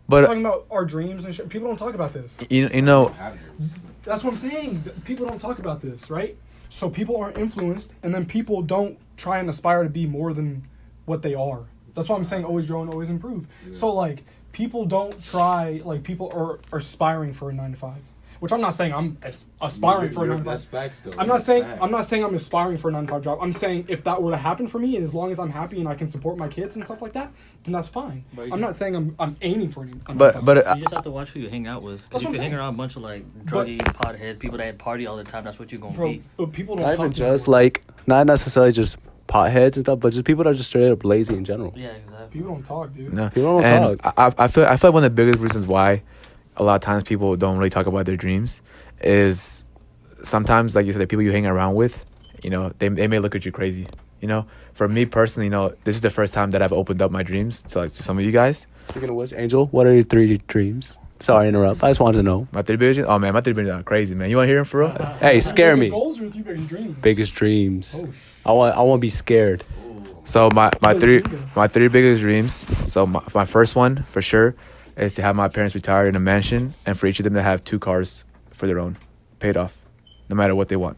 But Talking about our dreams and shit. People don't talk about this. you know, Have dreams. That's what I'm saying. People don't talk about this, right? So people aren't influenced, and then people don't try and aspire to be more than what they are. That's why I'm saying always grow and always improve. So like people don't try, like people are aspiring for a 9 to 5, which I'm not saying I'm aspiring for a 9 to 5. That's facts, though. I'm not That's saying facts. I'm aspiring for a 9 to 5 job. I'm saying if that were to happen for me, and as long as I'm happy and I can support my kids and stuff like that, then that's fine. But I'm not saying I'm aiming for a 9 to 5. but You just have to watch who you hang out with. That's Because what if you I'm hang saying. around a bunch of like druggy potheads, people that party all the time, that's what you're gonna bro, be. but people don't Not talk even to just anymore. like, not necessarily just potheads and stuff, but just people that are just straight up lazy in general. Yeah, exactly. People don't talk, dude. no. People don't And talk. I feel like one of the biggest reasons why a lot of times people don't really talk about their dreams is sometimes, like you said, the people you hang around with, you know, they may look at you crazy. You know, for me personally, you know, this is the first time that I've opened up my dreams to some of you guys. Speaking of which, Angel, what are your 3 dreams? Sorry to interrupt. I just wanted to know. My 3 biggest dreams? Oh man, my 3 biggest dreams are crazy, man. You want to hear them for real? Hey, scare me. Goals or 3 biggest dreams? Biggest dreams. Oh, I want to be scared. So my What three is it? my 3 biggest dreams. So my first one for sure is to have my parents retire in a mansion and for each of them to have 2 cars for their own, paid off, no matter what they want.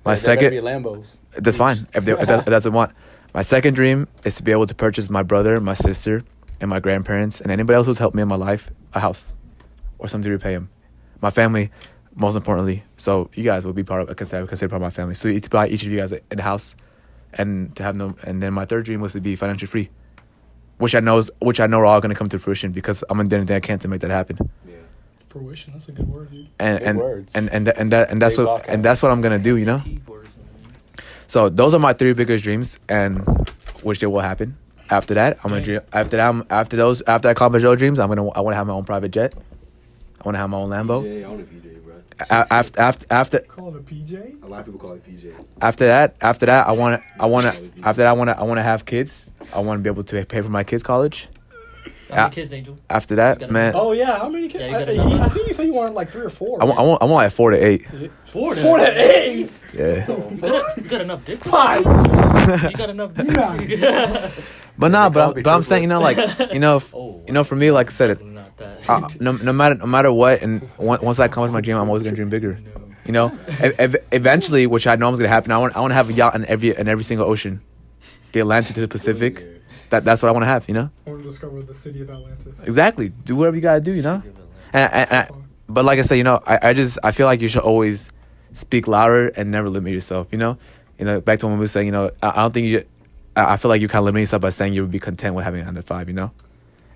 My second, Lambos. that's fine if that's what they want. My second dream is to be able to purchase my brother, my sister, and my grandparents and anybody else who's helped me in my life a house or something to repay them. My family, most importantly. So you guys will be part of consider part of my family. So to buy each of you guys a house and to have no. And then my third dream was to be financially free, which I know are all going to come to fruition because I'm gonna do anything I can to make that happen. Yeah. fruition. That's a good word, dude. And Big words. that's Big what podcast. I'm gonna do. You know. SAT words, man. So those are my 3 biggest dreams, and which they will happen. After that, I'm gonna dream. After I accomplish those dreams, I want to have my own private jet. I want to have my own Lambo. PJ, I own a PJ, bro. After Call it a PJ. A lot of people call it PJ. after that, I want to have kids. I want to be able to pay for my kids' college. How many kids, Angel? After that, You gotta- man, Oh yeah, how many kids? Yeah, you gotta know. I think you said you wanted like 3 or 4. I want like 4 to 8. 4 4 to 8. Yeah, You got enough dick? 5. You got enough dick? Nah. but nah, They call but me I'm saying, you know, like, Oh, for me, like I said, not that. no matter what, and once I accomplish my dream, I'm always gonna dream bigger. You know, eventually, which I know is gonna happen. I want to have a yacht in every single ocean, the Atlantic to the Pacific. That's what I want to have. You know, I want to discover the city of Atlantis. exactly. Do whatever you gotta do. You know, but like I said, you know, I feel like you should always speak louder and never limit yourself. You know, back to when we were saying, you know, I don't think you. I feel like you kind of limit yourself by saying you would be content with having a 9 to 5. You know,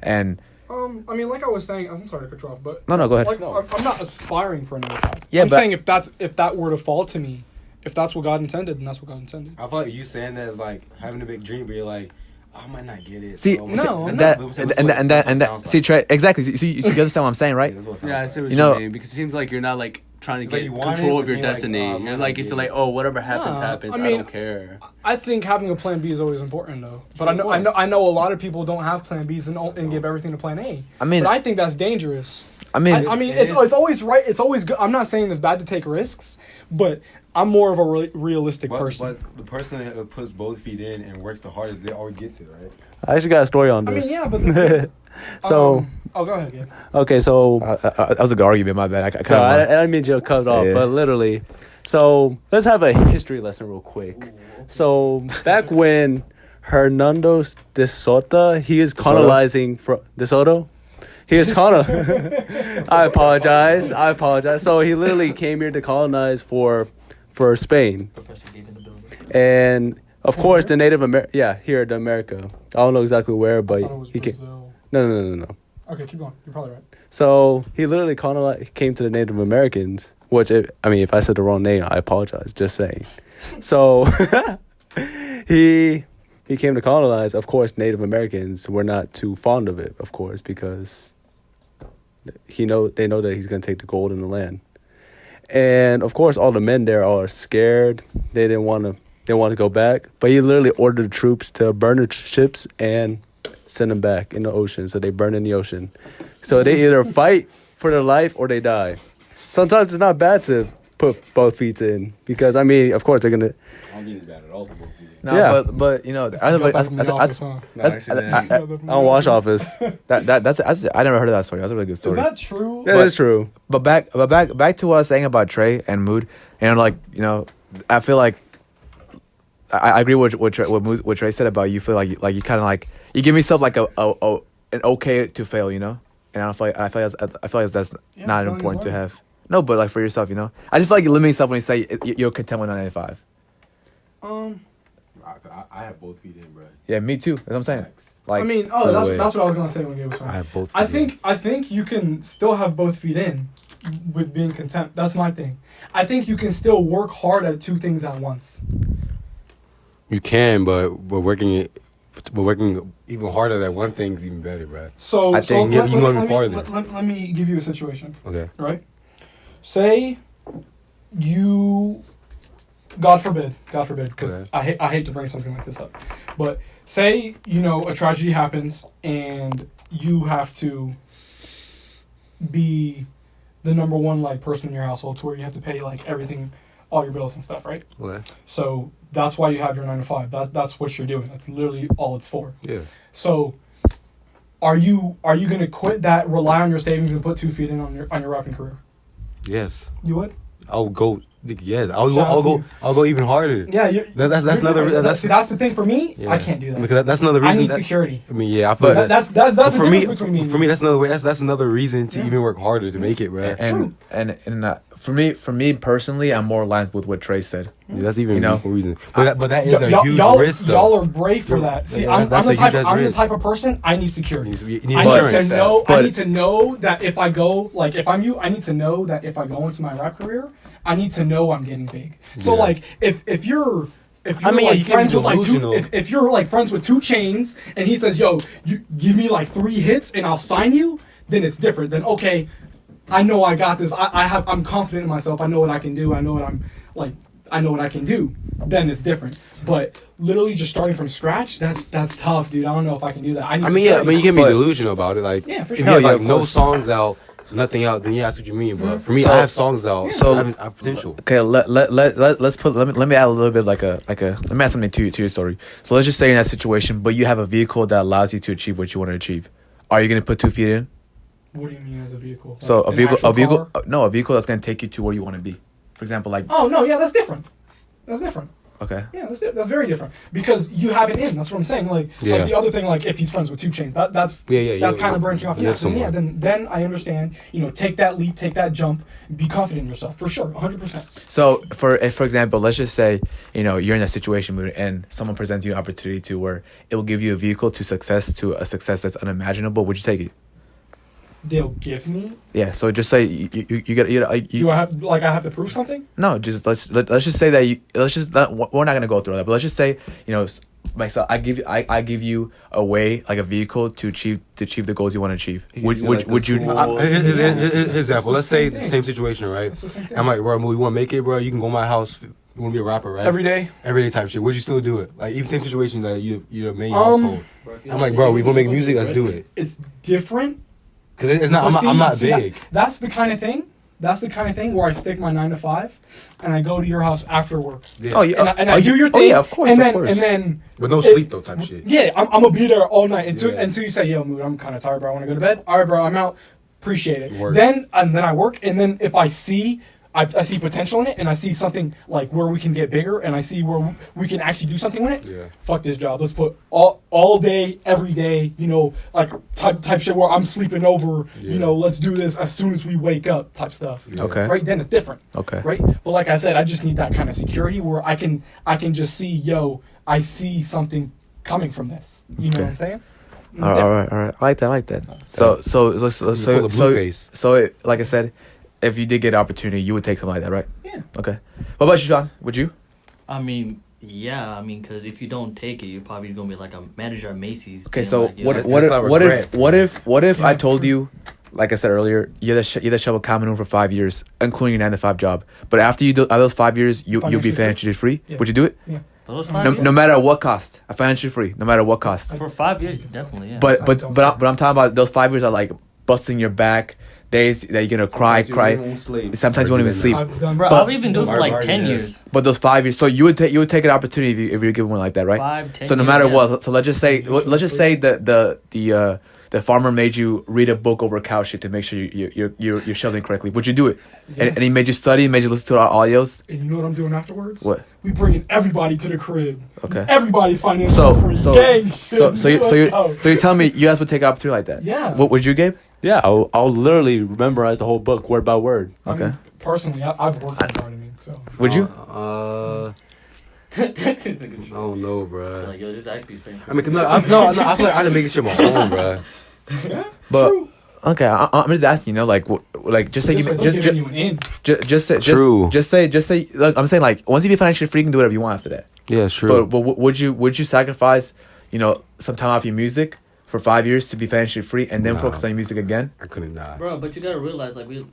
and I mean, like I was saying, I'm sorry to cut you off, but no, go ahead. like I'm not aspiring for another job. Yeah, I'm but- saying if that were to fall to me, if that's what God intended, then that's what God intended. I feel like you saying that is like having a big dream, but you're like, I might not get it. See, so I'm no, gonna- I'm that That's and what- that that's what it see sounds like. Trey, exactly. So you understand what I'm saying, right? Yeah, that's what it sounds Yeah, I like. see what You you, know- mean because it seems like you're not like trying to It's like get you want control it, of your but then you're like, destiny. oh, you're I'm like not you still getting like, oh, whatever happens, Nah, happens. I I, mean, don't care. I think having a plan B is always important, though. But Sure, I know a lot of people don't have plan Bs and give everything to plan A. I mean- but I think that's dangerous. I mean, I mean, it it's is- always right. It's always good. I'm not saying it's bad to take risks, but I'm more of a realistic person. But the person that puts both feet in and works the hardest, they always gets it, right? I actually got a story on I this. mean, yeah, but so oh, go ahead, Gabe. okay, so that was a good argument. My bad. I so I kind of. didn't mean to cut it off, Yeah. but literally, so let's have a history lesson real quick. So back when Hernando de Soto, he is colonizing from De Soto, He was I apologize. So he literally came here to colonize for Spain. Professor Gabe in the building. And of course, the Native here in America. I don't know exactly where, but he came. Brazil. No. Okay, keep going. You're probably right. So he literally came to the Native Americans, which, if I said the wrong name, I apologize. Just saying. So he came to colonize. Of course, Native Americans were not too fond of it, of course, because they know that he's gonna take the gold in the land. And of course, all the men there are scared. They didn't want to go back. But he literally ordered the troops to burn the ships and send them back in the ocean. So they burn in the ocean. So they either fight for their life or they die. Sometimes it's not bad to put both feet in because, I mean, of course they're going to... I don't think it's bad at all for both of you. No, Yeah. but you know, You got that from The Office, huh? No, actually, I don't watch Office. that's I never heard of that story. That's a really good Is story. that true? That is true. But back to what I was saying about Trey and Mood, and like, you know, I feel like I agree with what Trey said about you feel like you kind of like you give yourself like an okay to fail, you know, and I feel like that's Yeah, not failing's important to learning. have. No, but like for yourself, you know, I just feel like you limit yourself when you say you're content with 995. I have both feet in, bro. Yeah, me too. That's what I'm saying. Facts. Like, I mean, no that's way. what I was gonna say when Gabe was I talking. have both. I feet think you can still have both feet in with being content. That's my thing. I think you can still work hard at two things at once. you can, but working even harder at one thing's even better, bro. So I think you can go even farther. Let me give you a situation, Okay. right? Say you, God forbid, because Okay. I hate to bring something like this up, but say, you know, a tragedy happens and you have to be the number one like person in your household to where you have to pay like everything, all your bills and stuff, right? Okay. So that's why you have your 9 to 5. That's what you're doing. That's literally all it's for. Yeah. So are you gonna quit that, rely on your savings, and put 2 feet in on your rapping career? Yes. You would? I'll go. Yes. I'll Shout out to go. you. I'll go even harder. Yeah, That's another. That's the thing for me. Yeah. I can't do that. Because that's another I reason. need security. I mean, yeah. I feel But that. That's the for me, difference between me and for you. me, that's another way. That's another reason to Yeah. even work harder to make it, bro. and for me personally, I'm more aligned with what Trey said. Yeah, that's even You know? more reason. But that is a Y'all- huge y'all, risk, though. Y'all are brave for that. See, Yeah, I'm that's the a type. huge-ass I'm the risk. type of person. I need security. You need I insurance. need to know. But- I need to know that if I go, like, if I'm you, I need to know that if I go into my rap career, I need to know I'm getting big. So, Yeah. like, if you're I mean, yeah, like you can't friends be with like delusional. if you're like friends with 2 Chainz and he says, "Yo, you give me like 3 hits and I'll sign you," then it's different. Then okay, I know I got this. I'm confident in myself. I know what I can do. I know what I can do. Then it's different. But literally just starting from scratch, that's tough, dude. I don't know if I can do that. I mean, yeah. I mean, you can be But- delusional about it. Like, Yeah, for if sure. you have No, yeah, like of no course. songs out, nothing out, then yeah, that's what you mean. But for me, So- I have songs out. so- I have potential. Okay, let me add a little bit let me add something to your story. So let's just say in that situation, but you have a vehicle that allows you to achieve what you want to achieve. Are you gonna put 2 feet in? What do you mean as a vehicle? So Like, an actual car? a vehicle that's gonna take you to where you want to be. For example, like Oh no, yeah, that's different. That's different. okay, Yeah, that's very different because you have it in. That's what I'm saying. Like Yeah. the other thing, like if he's friends with 2 Chainz, that's Yeah, kind of branching off. you Yeah, have so yeah, someone. then I understand. You know, take that leap, take that jump, be confident in yourself for sure, 100%. so for example, let's just say you're in that situation mood and someone presents you an opportunity to where it will give you a vehicle to a success that's unimaginable. Would you take it? They'll give me. Yeah. So just say you get Do I have to prove something? No, just let's just say that we're not gonna go through all that, but let's just say myself, I give you a way, like a vehicle to achieve the goals you want to achieve. Would you? His example. Let's say the thing. same situation, right? It's the same thing. I'm like, bro, we want to make it, bro. You can go to my house. You want to be a rapper, right? Every day. Everyday type shit. Would you still do it? Like even same situation that you're the main Um, household. I'm like, bro, we want to make music. Let's do it. It's different. Cause it's not. But I'm not see, big. That's the kind of thing. That's the kind of thing where I stick my 9 to 5, and I go to your house after work. Yeah. Oh, yeah. And I do your thing. Oh, yeah, of course, And of then course. and then But no sleep though, type shit. yeah, I'm gonna be there all night until Yeah. you say, "Yo, mood, I'm kind of tired, bro. I want to go to bed." All right, bro, I'm out. Appreciate it. Work. Then I work, and then if I see I see potential in it, and I see something like where we can get bigger, and I see where we can actually do something with it. Yeah. Fuck this job. Let's put all day, every day, like type shit where I'm sleeping over. Yeah. Let's do this as soon as we wake up, type stuff. Okay. Right then it's different. Okay. Right. But like I said, I just need that kind of security where I can just see, I see something coming from this. You know what I'm saying? It's All different. right. I like that. So pull the blue face. like I said, if you did get an opportunity, you would take something like that, right? Yeah. Okay. What about you, Sean? Would you? I mean, yeah. Because if you don't take it, you're probably gonna be like a manager at Macy's. Okay. you know, So like, you what know, what that's if not what if regret. what if I Yeah, told true. you, like I said earlier, you're the shovel common room for 5 years, including your 9 to 5 job. But after you do those 5 years, you'll be Financially free? financially free. Yeah. Would you do it? for those 5 No, years, no matter what cost, financially free, no matter what cost. for 5 years, definitely, yeah. But I but don't but know. I'm talking about those 5 years are like busting your back, days that you're gonna cry. Sometimes you won't even sleep. I've done. Bro, but- I'll even do it for like 10 Yeah. years. But those 5 years, so you would take an opportunity if you're given one like that, right? 5, 10 So no years, matter yeah. what, so let's just say the farmer made you read a book over cow shit to make sure you're shoveling correctly. Would you do it? And he made you study, made you listen to our audios. And you know what I'm doing afterwards? What? We bringing everybody to the crib. Okay. Everybody's financially So free. so Gang so shit. so you Let's go. so you're telling me you guys would take an opportunity like that? Yeah. What would you, Gabe? Yeah, I'll literally memorize the whole book word by word. I mean, Okay. personally, I've worked on gardening, so. Would you? I don't know, bro. Like, yo, this actually Spain. I mean, 'cause I feel like I had to make this shit my own, bro. But okay, I'm just asking. Like just say This way, you they're giving you an in. just say True. Just say. Look, I'm saying like once you be financially free, you can do whatever you want after that. Yeah, true. But would you sacrifice, some time off your music for 5 years to be financially free and then No. focus on your music again? I couldn't die. Bro, but you gotta realize, like, we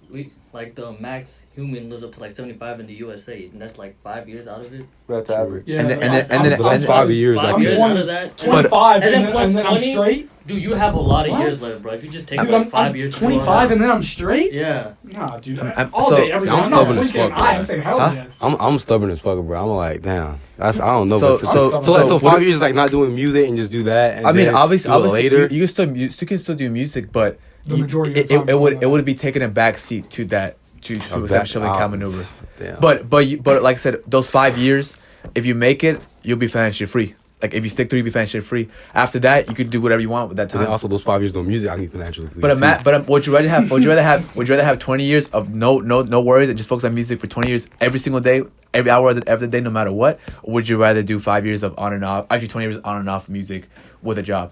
like the max human lives up to like 75 in the USA, and that's like 5 years out of it. That's average. Yeah, And then- I'm- and then- I'm- But that's and- 5 years. I Five I'm years could. out of that. 25 and then and plus then I'm 20? straight. Dude, you have a lot of What? years left, bro. If you just take Dude, like I'm 5 years. to go 25 on and then I'm straight? Yeah. Nah, dude. I'm- all so- day, every See, day. I'm I'm stubborn not as blinking fuck, an eye. bro. I'm saying hell Huh? yes. I'm stubborn as fuck, bro. I'm like, damn. I don't know. So- but so- so what 5 do- years is like not doing music and just do that. And I mean, then obviously, do it later. you can still do music, but The majority of it, the time it would doing it would that. be taking a back seat to that to that shoveling cow maneuver. Damn. But like I said, those 5 years, if you make it, you'll be financially free. Like if you stick through, you'll be financially free. After that, you could do whatever you want with that And time. then also those 5 years doing music, I need financially free. But too. would you rather have 20 years of no worries and just focus on music for 20 years every single day, every hour of the day, no matter what? Or would you rather do 5 years of on and off, actually 20 years on and off music with a job?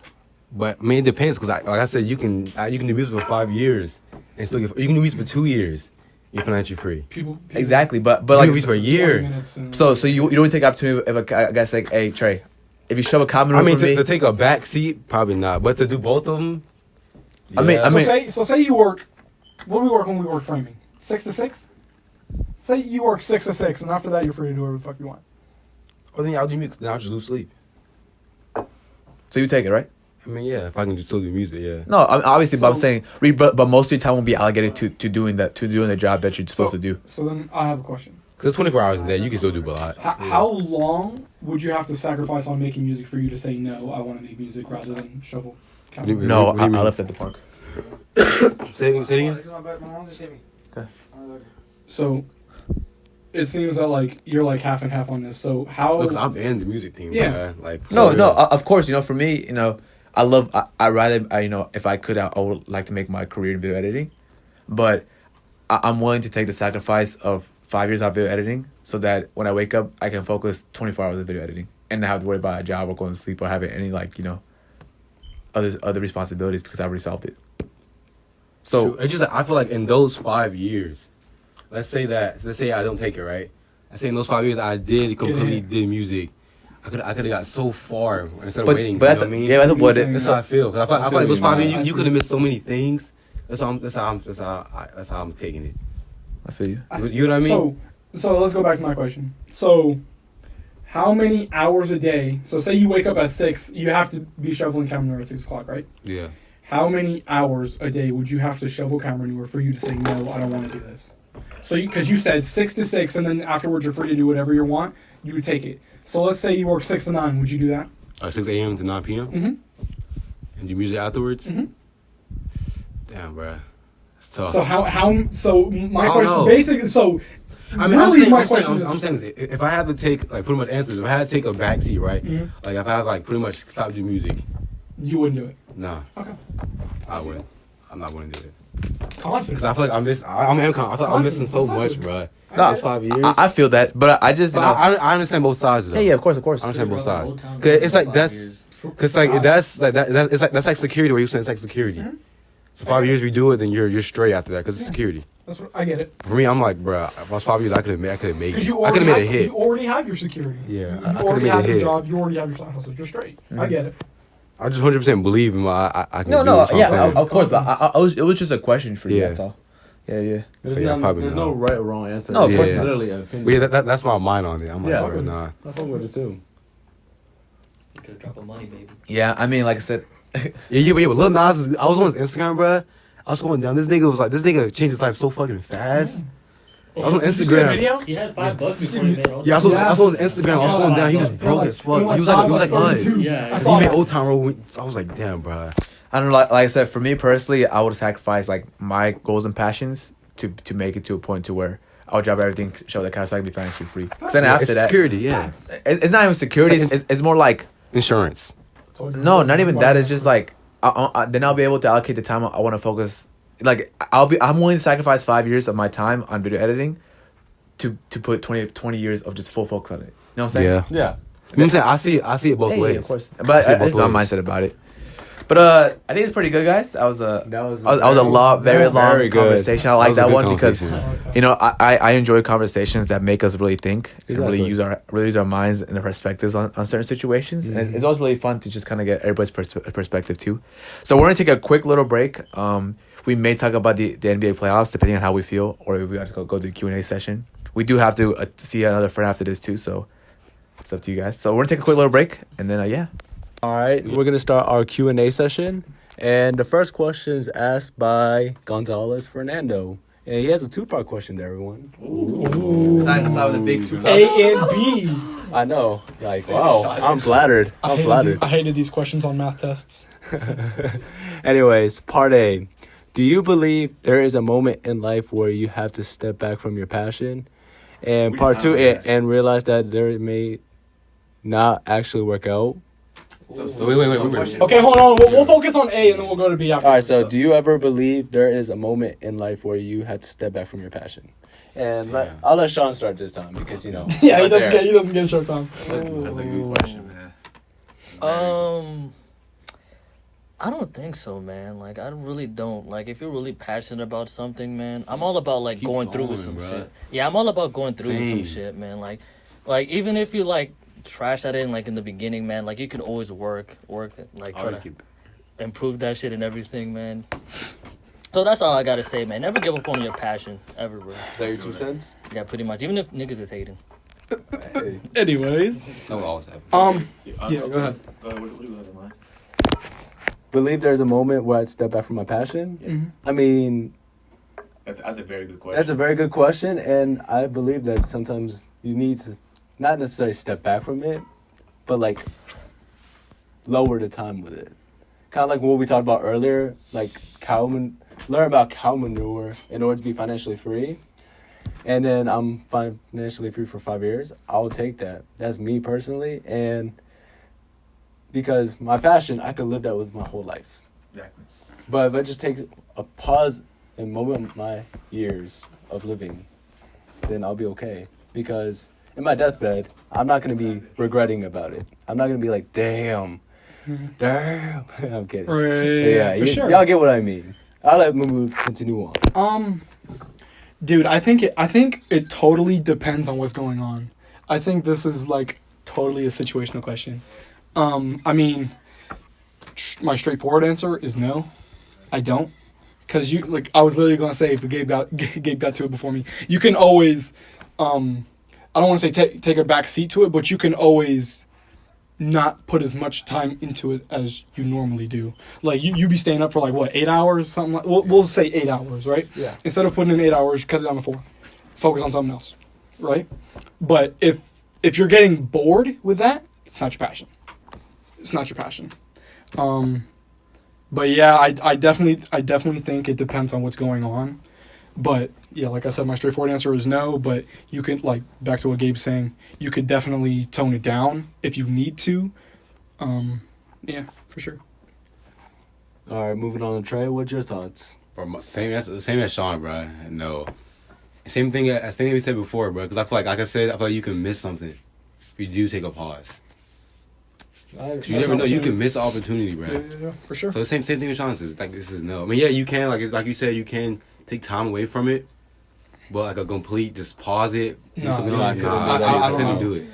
But I mean, it depends because, like I said, you can do music for 5 years and still get. You can do music for 2 years. You're financially free. People Exactly, but You like can do music for a 20 year. minutes and- so you don't take opportunity if a guy's like, hey Trey, if you shove a common I room mean, for me, to take a back seat, probably not. But to do both of them, I mean- yeah. Say you work. What do we work when we work framing? 6 to 6. Say you work 6 to 6, and after that you're free to do whatever the fuck you want. Well, then I'll do music. Then I'll just lose sleep. so you take it, right? I mean, yeah, if I can just still do music, yeah. No, obviously, but I'm So- saying, but most of your time won't be allocated to doing the job that you're supposed to do. So then I have a question. Because it's 24 hours a day. You can still do a lot. How long would you have to sacrifice on making music for you to say no? I want to make music rather than shovel. What do you mean? No, What do you mean? I left at the park. Say it again. So it seems that like you're like half and half on this. So how? Because I'm in the music team. Yeah. bruh. Like No, so, no. yeah. Of course, for me, I rather, if I could, I would like to make my career in video editing, but I'm willing to take the sacrifice of 5 years of video editing so that when I wake up, I can focus 24 hours of video editing and not have to worry about a job or going to sleep or having any other responsibilities because I already solved it. So True. It's just I feel like in those 5 years, let's say I don't take it, right? I say in those 5 years I did completely did music. I could have got so far instead of But waiting. that's you know what I mean? yeah, that's what That's how I feel. 'Cause I feel like those 5 years I you see. could have missed so many things. That's how I'm taking it. I feel you. You know what I mean? So let's go back to my question. So how many hours a day? So say you wake up at 6, you have to be shoveling camera manure at 6 o'clock, right? Yeah. How many hours a day would you have to shovel camera manure for you to say no? I don't want to do this. So because you said 6 to 6, and then afterwards you're free to do whatever you want, you would take it. So let's say you work 6 to 9. Would you do that? 6 a.m. to 9 p.m. Mm-hmm. And do music afterwards. Mhm. Damn, bruh. So, So so my I don't question know. basically, so I mean, really my question is, I'm saying this, if I had to take like pretty much answers, if I had to take a backseat, right? Mhm. Like if I had like pretty much stopped doing music, you wouldn't do it. nah, Okay. I wouldn't. I'm not gonna do it because Confident. I feel like I feel like I'm missing so much, bro. Nah, Last 5 years. I feel that, but I just, you But know. I understand both sides though. Yeah, of course, of course. I understand both sides. Old Town 'Cause it's like 5 that's, years. cause like that's like that it's like that's like security. Where you saying it's like security. So 5 years we do it, then you're straight after that, cause it's security. That's what I get it. For me, I'm like, bro, if I was 5 years, I could have made Because it. you I could already have made a have, hit. you already have your security. Yeah, You I could've already made a have your hit. job. You already have your side hustle. You're straight. I get it. I just 100% believe in my I can No, do no, it, so I'm yeah, saying. of course. But it was just a question for you. Yeah. That's all. Yeah, yeah. There's, Yeah, probably there's not. no right or wrong answer. No, of It's course not. literally an opinion. But yeah, that's my mind on it. I'm like, Yeah. bro, nah. I fuck with it too. You could drop a money, baby. Yeah, I mean, like I said, Yeah, but Lil Nas, I was on his Instagram, bro. I was going down. This nigga changed his life so fucking fast. I was on Did you see the Instagram. video? He had $5 You before see he me? made all Yeah, I that. saw his Instagram. I was going down. He was broke as fuck. He was like us. Yeah, I He saw made that. Old Town Road. I was like, damn, bro. I don't know. Like I said, for me personally, I would sacrifice like my goals and passions to make it to a point to where I'll drop everything, show that kind of so I can be financially free. 'Cause then after It's that, security, yeah. it's not even security. It's more like Insurance. no, not even that. It's just like then I'll be able to allocate the time I want to focus. Like I'm willing to sacrifice 5 years of my time on video editing to put 20 years of just full focus on it. You know what I'm saying? Yeah. Yeah. You know what I'm saying? I see it both Yeah, ways. yeah, of course. But see it that's both my ways. mindset about it. But I think it's pretty good, guys. That was a That was very long very good. conversation. I like That that was a good one because conversation. you know I enjoy conversations that make us really think and really Exactly. use our minds and our perspectives on certain situations. And it's always really fun to just kind of get everybody's perspective too. So we're gonna take a quick little break. We may talk about the NBA playoffs depending on how we feel, or we have to go do the Q&A session. We do have to see another friend after this too, so it's up to you guys. So we're gonna take a quick little break, and then yeah. All right, we're gonna start our Q&A session, and the first question is asked by Gonzalez Fernando, and he has a two-part question to everyone. Start with the big two. A and B. I know, like, wow, I'm flattered. I'm flattered. I hated these questions on math tests. Anyways, part A. Do you believe there is a moment in life where you have to step back from your passion? And part two, and realize that there may not actually work out? So wait. Okay, hold on. We'll focus on A and then we'll go to B after. All right, so do you ever believe there is a moment in life where you had to step back from your passion? And I'll let Sean start this time because, you know. Yeah, he doesn't get short time. That's a good question, man. I don't think so, man. Like, I really don't. Like, if you're really passionate about something, man, I'm all about, like, Keep going through with going, some bruh. shit. Yeah, I'm all about going through with some Same. shit, man. Like, even if you, like, trash at it, like, in the beginning, man, like, you can always work, like, try Always to keep improve that shit and everything, man. So that's all I gotta say, man. Never give up on your passion, ever, bro. Is that your 2 cents? Yeah, pretty much. Even if niggas is hating. Anyways, That will always happen. yeah, go ahead. What do you have in mind? Believe there's a moment where I'd step back from my passion? Mhm. I mean, That's a very good question. that's a very good question, and I believe that sometimes you need to not necessarily step back from it, but like lower the time with it. Kind of like what we talked about earlier, like learn about cow manure in order to be financially free. And then I'm financially free for 5 years. I'll take that. That's me personally, and because my passion, I could live that with my whole life. Exactly. But if I just take a pause and moment of my years of living, then I'll be okay. Because in my deathbed, I'm not going to be regretting about it. I'm not going to be like, damn. I'm kidding. Right, for sure. Y'all get what I mean. I'll let Mumu continue on. Dude, I think it totally depends on what's going on. I think this is like totally a situational question. I mean, my straightforward answer is no, I don't, because I was literally gonna say if Gabe got to it before me, you can always, I don't want to say take a back seat to it, but you can always not put as much time into it as you normally do. Like you be staying up for like what 8 hours, something like. We'll say 8 hours, right? Yeah. Instead of putting in 8 hours, cut it down to 4. Focus on something else, right? But if you're getting bored with that, it's not your passion. It's not your passion. But yeah, I definitely think it depends on what's going on. But yeah, like I said, my straightforward answer is no. But you could, like, back to what Gabe's saying, you could definitely tone it down if you need to. Yeah, for sure. All right, moving on to Trey. What's your thoughts? Bro, same as Sean, bro. No. Same thing as we said before, bro. Because I feel like I said, I feel like you can miss something if you do take a pause. You never know. You can miss an opportunity, bro. Yeah, for sure. So the same thing with Sean says. Like, this is no. I mean, yeah, you can, like you said, you can take time away from it, but like a complete just pause it. Do No, something yeah, else. I Nah, couldn't I do couldn't that. do it.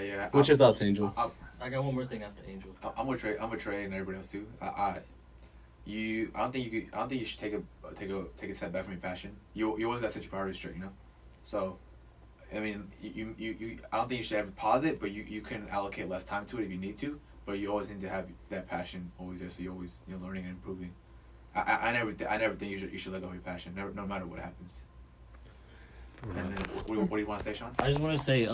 Yeah. What's your thoughts, Angel? I got one more thing after Angel. I'm with Trey and everybody else too. I don't think you should take a step back from your passion. You always gotta set your priorities straight, you know. So, I mean, you I don't think you should ever pause it, but you can allocate less time to it if you need to. But you always need to have that passion always there, so you're learning and improving. I never think you should let go of your passion, no matter what happens. And then, what do you want to say, Sean? I just want to say,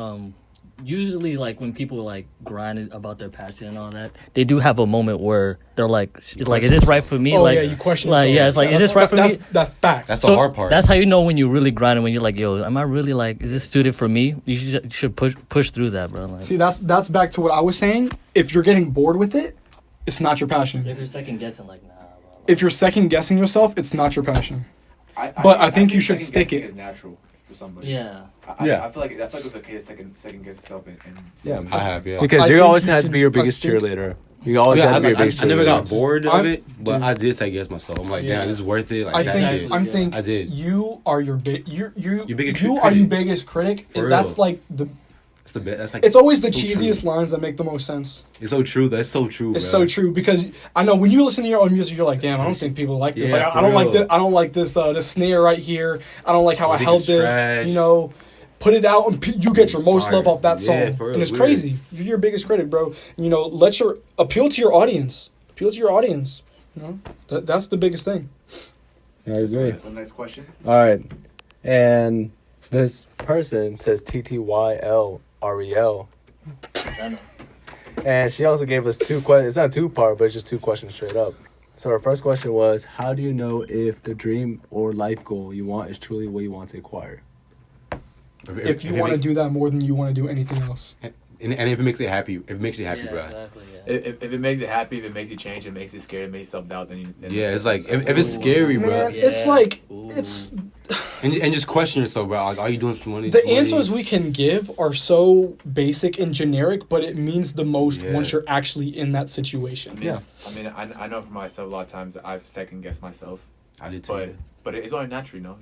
usually, like, when people, like, grind about their passion and all that, they do have a moment where they're like, is this right for me? Oh like, yeah, you question. like, yeah, it's like, is this right for me? That's fact. That's So the hard part. That's how you know when you really grind and when you're like, yo, am I really, like, is this suited for me? You should push through that, bro. Like, See, that's back to what I was saying. If you're getting bored with it, it's not your passion. if you're second guessing, like, nah, bro. If you're second guessing yourself, it's not your passion. But I think you should second stick guessing it. is natural for somebody. Yeah. I feel like it's okay to second guess yourself and Yeah, I have, yeah. because I you're think always you gonna have to can- be your I biggest think- cheerleader. You always Yeah, have to be your biggest I never got cheerleader. bored of I'm- it, but I did say guess myself. I'm like, Yeah. damn, this is worth it. Like, I that think shit. I'm Yeah. think I did. you are your biggest biggest you are critic. your biggest critic. For And that's real. like That's the best. That's like it's always the so cheesiest true. lines that make the most sense. It's so true. That's so true. It's bro. so true because I know when you listen to your own music, you're like, damn, I don't think people like this. Yeah, Like, I for don't like real. this. I don't like this. This snare right here. I don't like how I I think held it's this. trash. You know, put it out and you get your most fire. love off that song, Yeah, for real, and it's weird. crazy. You're your biggest critic, bro. You know, appeal to your audience. Appeal to your audience. You know, that's the biggest thing. I agree. The next question. All right, and this person says TTYLREL, I know. and she also gave us two questions. It's not two-part, but it's just two questions straight up. So her first question was, how do you know if the dream or life goal you want is truly what you want to acquire? If you want to do that more than you want to do anything else. and if it makes it happy, if it makes you happy, Yeah, bro. exactly, yeah. If it makes it happy, if it makes you change, it makes you scared, it makes you self-doubt, then Yeah, it's like if it's scary, bro, Man, Yeah. it's like Ooh. it's and just question yourself, bro. Like, are you doing some money? the answers we can give are so basic and generic, but it means the most Yeah. once you're actually in that situation. Yeah. I know for myself a lot of times I've second guessed myself, I did too. but it's only natural, you know.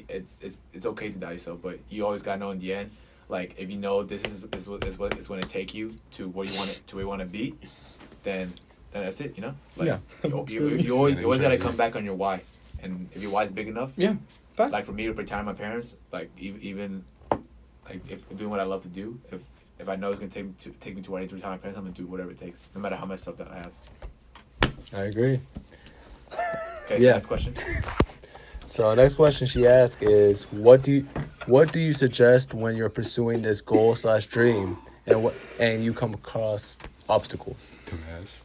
It's okay to doubt yourself, but you always gotta know in the end, like if you know this is what it's going to take you to where you want to be, then that's it, you know. Like, Yeah. you always Yeah, gotta yeah. come back on your why, and if your why is big enough, Yeah, fact. like for me to retire my parents, like even like if doing what I love to do, if I know it's gonna take me to where I need to retire my parents, I'm gonna do whatever it takes, no matter how much stuff that I have. I agree. Okay, so Yeah. next question. So next question she asked is, what do you suggest when you're pursuing this goal/dream and you come across obstacles?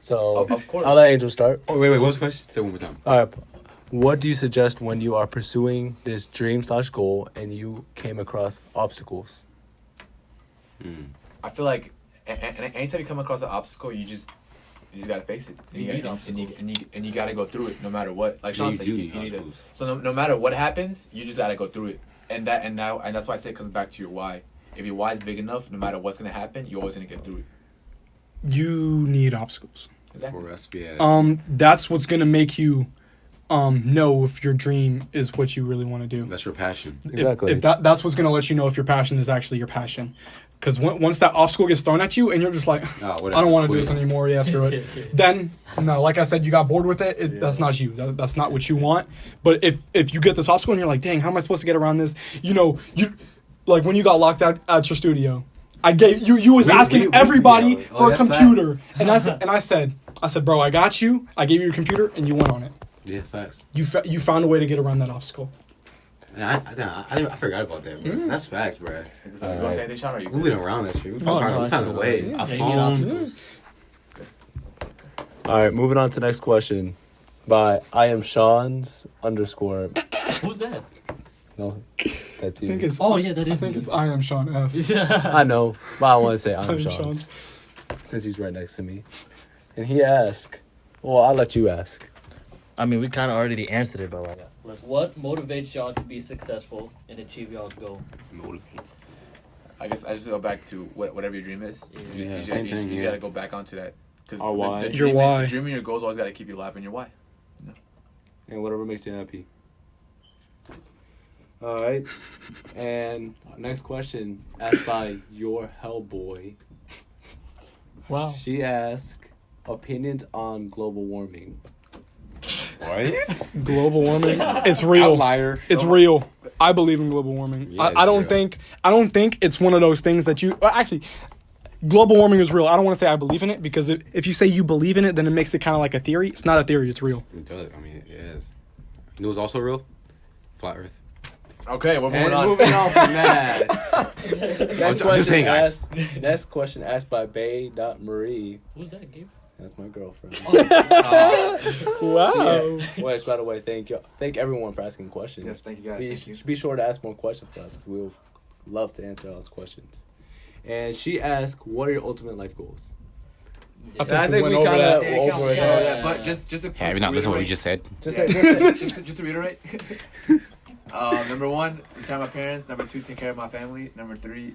So Of course. I'll let Angel start. Oh wait, what was the question? Say it one more time. All right. What do you suggest when you are pursuing this dream/goal and you came across obstacles? I feel like anytime you come across an obstacle, you just gotta face it, You need obstacles. and you gotta go through it no matter what. Like Yeah, Sean you said, do you need need to. obstacles. So no matter what happens, you just gotta go through it, and that's why I say it comes back to your why. If your why is big enough, no matter what's gonna happen, you're always gonna get through it. You need obstacles. Exactly. For us, yeah. That's what's gonna make you know if your dream is what you really want to do. That's your passion. Exactly. If that's what's gonna let you know if your passion is actually your passion. Because once that obstacle gets thrown at you and you're just like, Whatever, I don't want to do quit. this anymore. Yeah, screw it. Then no, like I said, you got bored with it. That's not you. That's not what you want. But if you get this obstacle and you're like, dang, how am I supposed to get around this? You know, you like when you got locked out at your studio. I gave you was asking everybody yeah. Oh, for a that's computer, and I said, bro, I got you. I gave you your computer, and you went on it. Yeah, facts. You found a way to get around that obstacle. I forgot about that, bro. That's facts, bro. So you want to say anything, Sean? Or you We've been around that shit. We No, found I a way. Yeah, A you need phone. obstacles. All right, moving on to the next question. by I am Sean's underscore. Who's that? No, that's I think you. it's. Oh yeah, that is. I think me. it's I am Sean S. I know, but I want to say I I am am Sean's Sean's. since he's right next to me. And he asked, well, I'll let you ask. I mean, we kind of already answered it, but like, what motivates y'all to be successful and achieve y'all's goal? I guess I just go back to whatever your dream is. Yeah, You same thing, just yeah. gotta go back onto that. Because Our why. Your why. The dream and your goals always gotta keep you alive, and your why. And whatever makes you happy. All right. And next question, asked by your Hellboy. Wow. She asked, opinions on global warming. What? Global warming. It's real. Outlier. It's real. I believe in global warming. Yeah, I it's don't real. think. I don't think it's one of those things that you. Well, actually, global warming is real. I don't want to say I believe in it because if you say you believe in it, then it makes it kind of like a theory. It's not a theory. It's real. It does. I mean, it is. You know what's also real? Flat Earth. Okay, we're moving And on. moving on from that. I'm just saying, guys. Next question asked by Bay.Marie. Who's that, Gabe? That's my girlfriend. Wow. Well, by the way, thank everyone for asking questions. Yes, thank you guys. Thank you. Be sure to ask more questions for us. We'll love to answer all those questions. And she asked, "What are your ultimate life goals?" I And I we think went we over kind that. of over it. Yeah. But just to Have you not listened to what we just said? Just Yeah. say, just to reiterate. Number 1, retire my parents. Number 2, take care of my family. Number 3,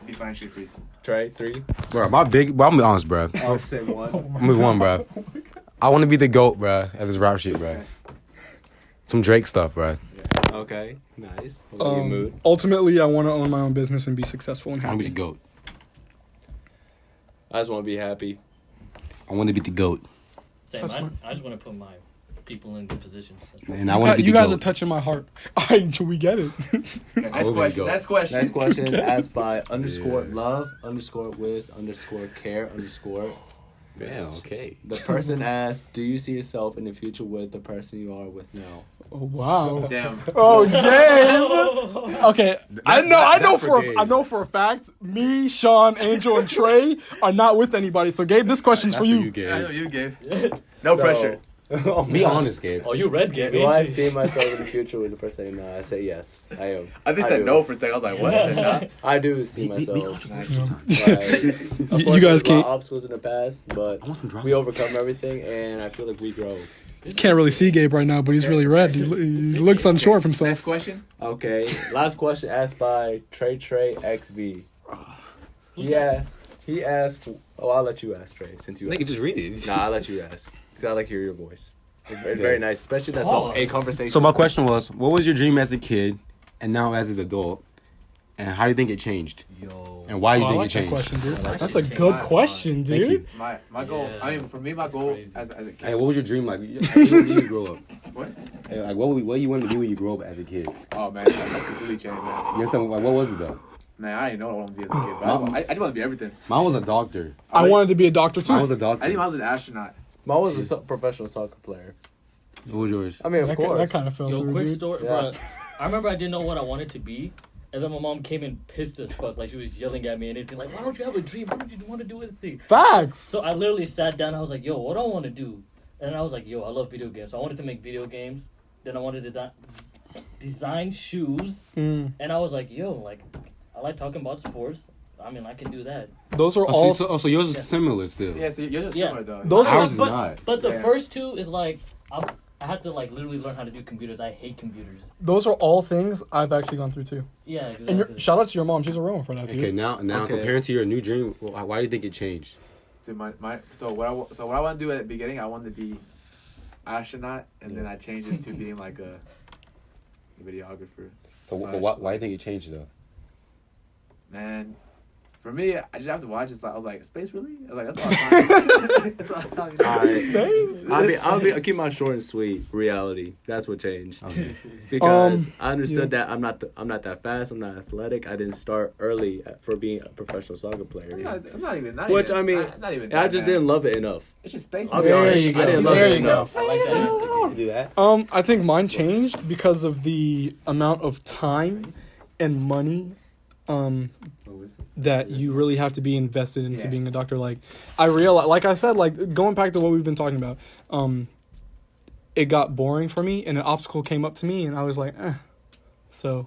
be financially free. Trey, 3. Bro, I'm gonna be honest, bro. I'll say 1. I'm gonna be one, bro. I want to be the GOAT, bro, at this rap shit, bro. Some Drake stuff, bro. Okay, nice. What about your mood? Ultimately, I want to own my own business and be successful and I want to be happy. the GOAT. I just want to be happy. I want to be the GOAT. Same. I just want to put my people in good positions. And I want to be You the guys GOAT. are touching my heart. All right, we get it. Okay, next will be question. go. Next question. Next question asked by underscore Yeah. love underscore with underscore care underscore. Yeah, okay. The person asked, "Do you see yourself in the future with the person you are with now?" Oh, wow. Damn. Oh, Gabe. Okay, I know for Gabe. I know for a fact. Me, Sean, Angel, and Trey are not with anybody. So, Gabe, this question's That's for you. Gabe. I know you, Gabe. No So- pressure. Be honest, Gabe. Oh, you read Gabe. Do I ain't you? see myself in the future with the person? No, I say yes. I am. I think I said do. no for a second. I was like, what? I said nah. I do see myself. Nice. Like, of You course, guys there's a lot can't- of obstacles in the past, but I want some drama. we overcome everything, and I feel like we grow. Can't really see Gabe right now, but he's really red. He looks unsure of Next himself. question. Okay. Last question asked by Trey XV. Yeah. He asked. Oh, I'll let you ask, Trey, since you. They can just read it. Nah, I'll let you ask. Cause I like to hear your voice. It's very nice, especially that's all a conversation. So my question was, what was your dream as a kid, and now as an adult, and how do you think it changed, Yo. and why do Oh, you I think like it that changed? question, dude. like That's that. a good Thank question, Thank dude. you. My goal. Yeah. I mean, for me, my goal crazy. as a kid. Hey, what was your dream like? When did you grow up? What? Hey, like what you wanted to be when you grew up as a kid? Oh man, that's completely changed, man. You know something? Like what was it though? Man, I didn't know what I wanted to be as a kid, but I just want to be everything. Mine was a doctor. I wanted to be a doctor too. Mine was a I doctor. think I was an astronaut. Mine was a professional soccer player. What was yours? I mean, of that, course. that kind of fell Yo, through, quick dude. story, Yeah. bro. I remember I didn't know what I wanted to be, and then my mom came in pissed as fuck. Like she was yelling at me and anything. Like, why don't you have a dream? Why don't you want to do anything? Facts. So I literally sat down. I was like, yo, what do I want to do? And I was like, yo, I love video games. So I wanted to make video games. Then I wanted to design shoes. Mm. And I was like, yo, like, I like talking about sports. I mean, I can do that. Those are Oh, all. so yours is similar still. Yeah, so you're just Yeah. similar though. Those are- Ours is but, not. But the Yeah. first two is like, I had to like literally learn how to do computers. I hate computers. Those are all things I've actually gone through too. Yeah, And exactly. shout out to your mom. She's a real one for that, dude. Okay, now Okay. comparing to your new dream, why do you think it changed? Dude, so what I want to do at the beginning, I wanted to be astronaut, and then I changed it to being like a videographer. So Slash- why do you think it changed though? Man, for me, I just have to watch it. I was like, space really? I was like, that's a lot of time. That's a lot of time. I'll keep mine short and sweet. Reality. That's what changed. Okay. Because I understood that I'm not that fast. I'm not athletic. I didn't start early for being a professional soccer player. I'm not even. Which even, I mean, not even. and I that, just man. didn't love it enough. It's just space. I'll be man. There honest. you I go. didn't love There it you enough. go. I like that. Do that. I think mine changed because of the amount of time and money that you really have to be invested into Yeah. being a doctor. Like I realize, like I said, like going back to what we've been talking about, it got boring for me, and an obstacle came up to me, and I was like, eh. So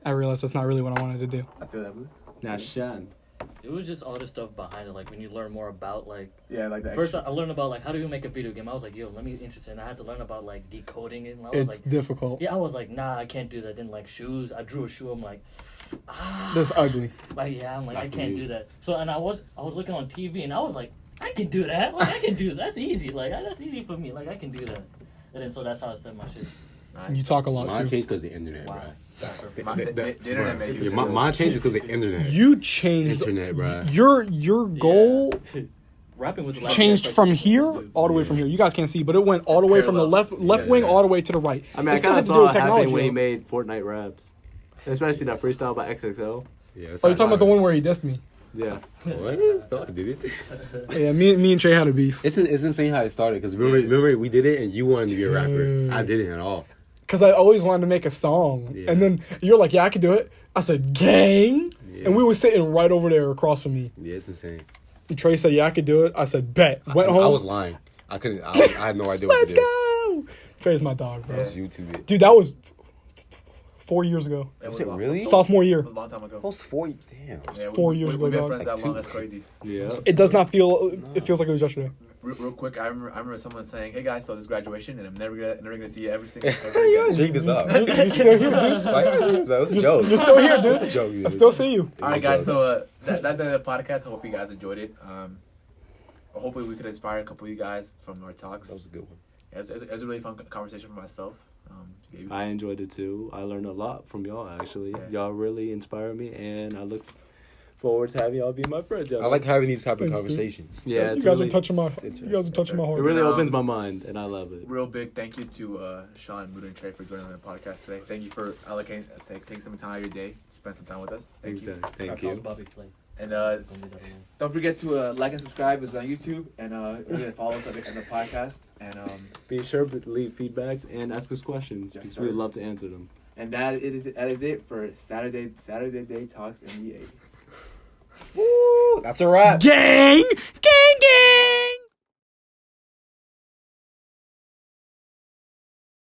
I realized that's not really what I wanted to do. I feel that, Blue. Now, Sean. It was just all the stuff behind it, like when you learn more about like. Yeah, like that. First, I learned about like how do you make a video game. I was like, yo, let me interested. And I had to learn about like decoding it. And I was It's like, difficult. yeah, I was like, nah, I can't do that. Then like shoes, I drew a shoe. I'm like, That's ugly. like yeah, I'm like, not I for can't me. do that. So and I was looking on TV and I was like, I can do that. Like I can do that. That's easy. Like that's easy for me. Like I can do that. And then so that's how I set my shit. You talk a lot Mine too. changed because of the internet, Wow. bro. The internet made you. Mine changed because of the internet. You changed Internet, bro. your goal Rapping with the last changed like, from here dude. all the way from here. You guys can't see, but it went all the way from the left wing all the way to the right. I mean, It I still kind had of to do saw with it happen technology, when he though. made Fortnite raps. Especially that freestyle by XXL. Yeah, Oh, you talking about the one where he dissed me? Yeah. What? No, I did it. Yeah, me and Trey had a beef. It's insane how it started. Because remember, we did it and you wanted to be a rapper. Dude. I didn't at all. Because I always wanted to make a song. Yeah. And then you're like, yeah, I can do it. I said, gang. Yeah. And we were sitting right over there across from me. Yeah, it's insane. And Trey said, yeah, I could do it. I said, bet. Went home. I was lying. I couldn't. I had no idea what Let's to do. go. Trey's my dog, bro. Just YouTube it. Dude, that was 4 years ago. Was it really? Sophomore year. It was a long time ago. Almost 4. Damn. Yeah, 4 years ago, We've been dog. friends Like that long. two- That's crazy. Yeah. It does not feel, it feels like it was yesterday. Real quick, I remember someone saying, "Hey guys, so this is graduation, and I'm never gonna see you every single." Yo, drink this up. You're still here, dude. That was a joke. You're still here, That was a dude. joke. I still see you. All right, guys. So that's the end of the podcast. I hope you guys enjoyed it. Hopefully, we could inspire a couple of you guys from our talks. That was a good one. It was a really fun conversation for myself. I enjoyed it too. I learned a lot from y'all, actually. Yeah. Y'all really inspire me, and I look forward to having y'all be my friends. I like having these type of Thanks, dude. conversations. Yeah, You it's guys really, are touching my, interesting. you guys are touching my it heart. really Um, opens my mind, and I love it. Real big thank you to Sean, Muda, and Trey for joining on the podcast today. Thank you for allocating, taking some time out of your day to spend some time with us. Thank you. Thank How's you. Bobby play? And Don't do that alone. don't forget to like and subscribe. It's on YouTube, and follow us on the podcast. And Be sure to leave feedbacks and ask us questions Yes, because sir. we'd love to answer them. and that is it for Saturday Day Talks NBA. Woo! That's a wrap. Gang! Gang, gang!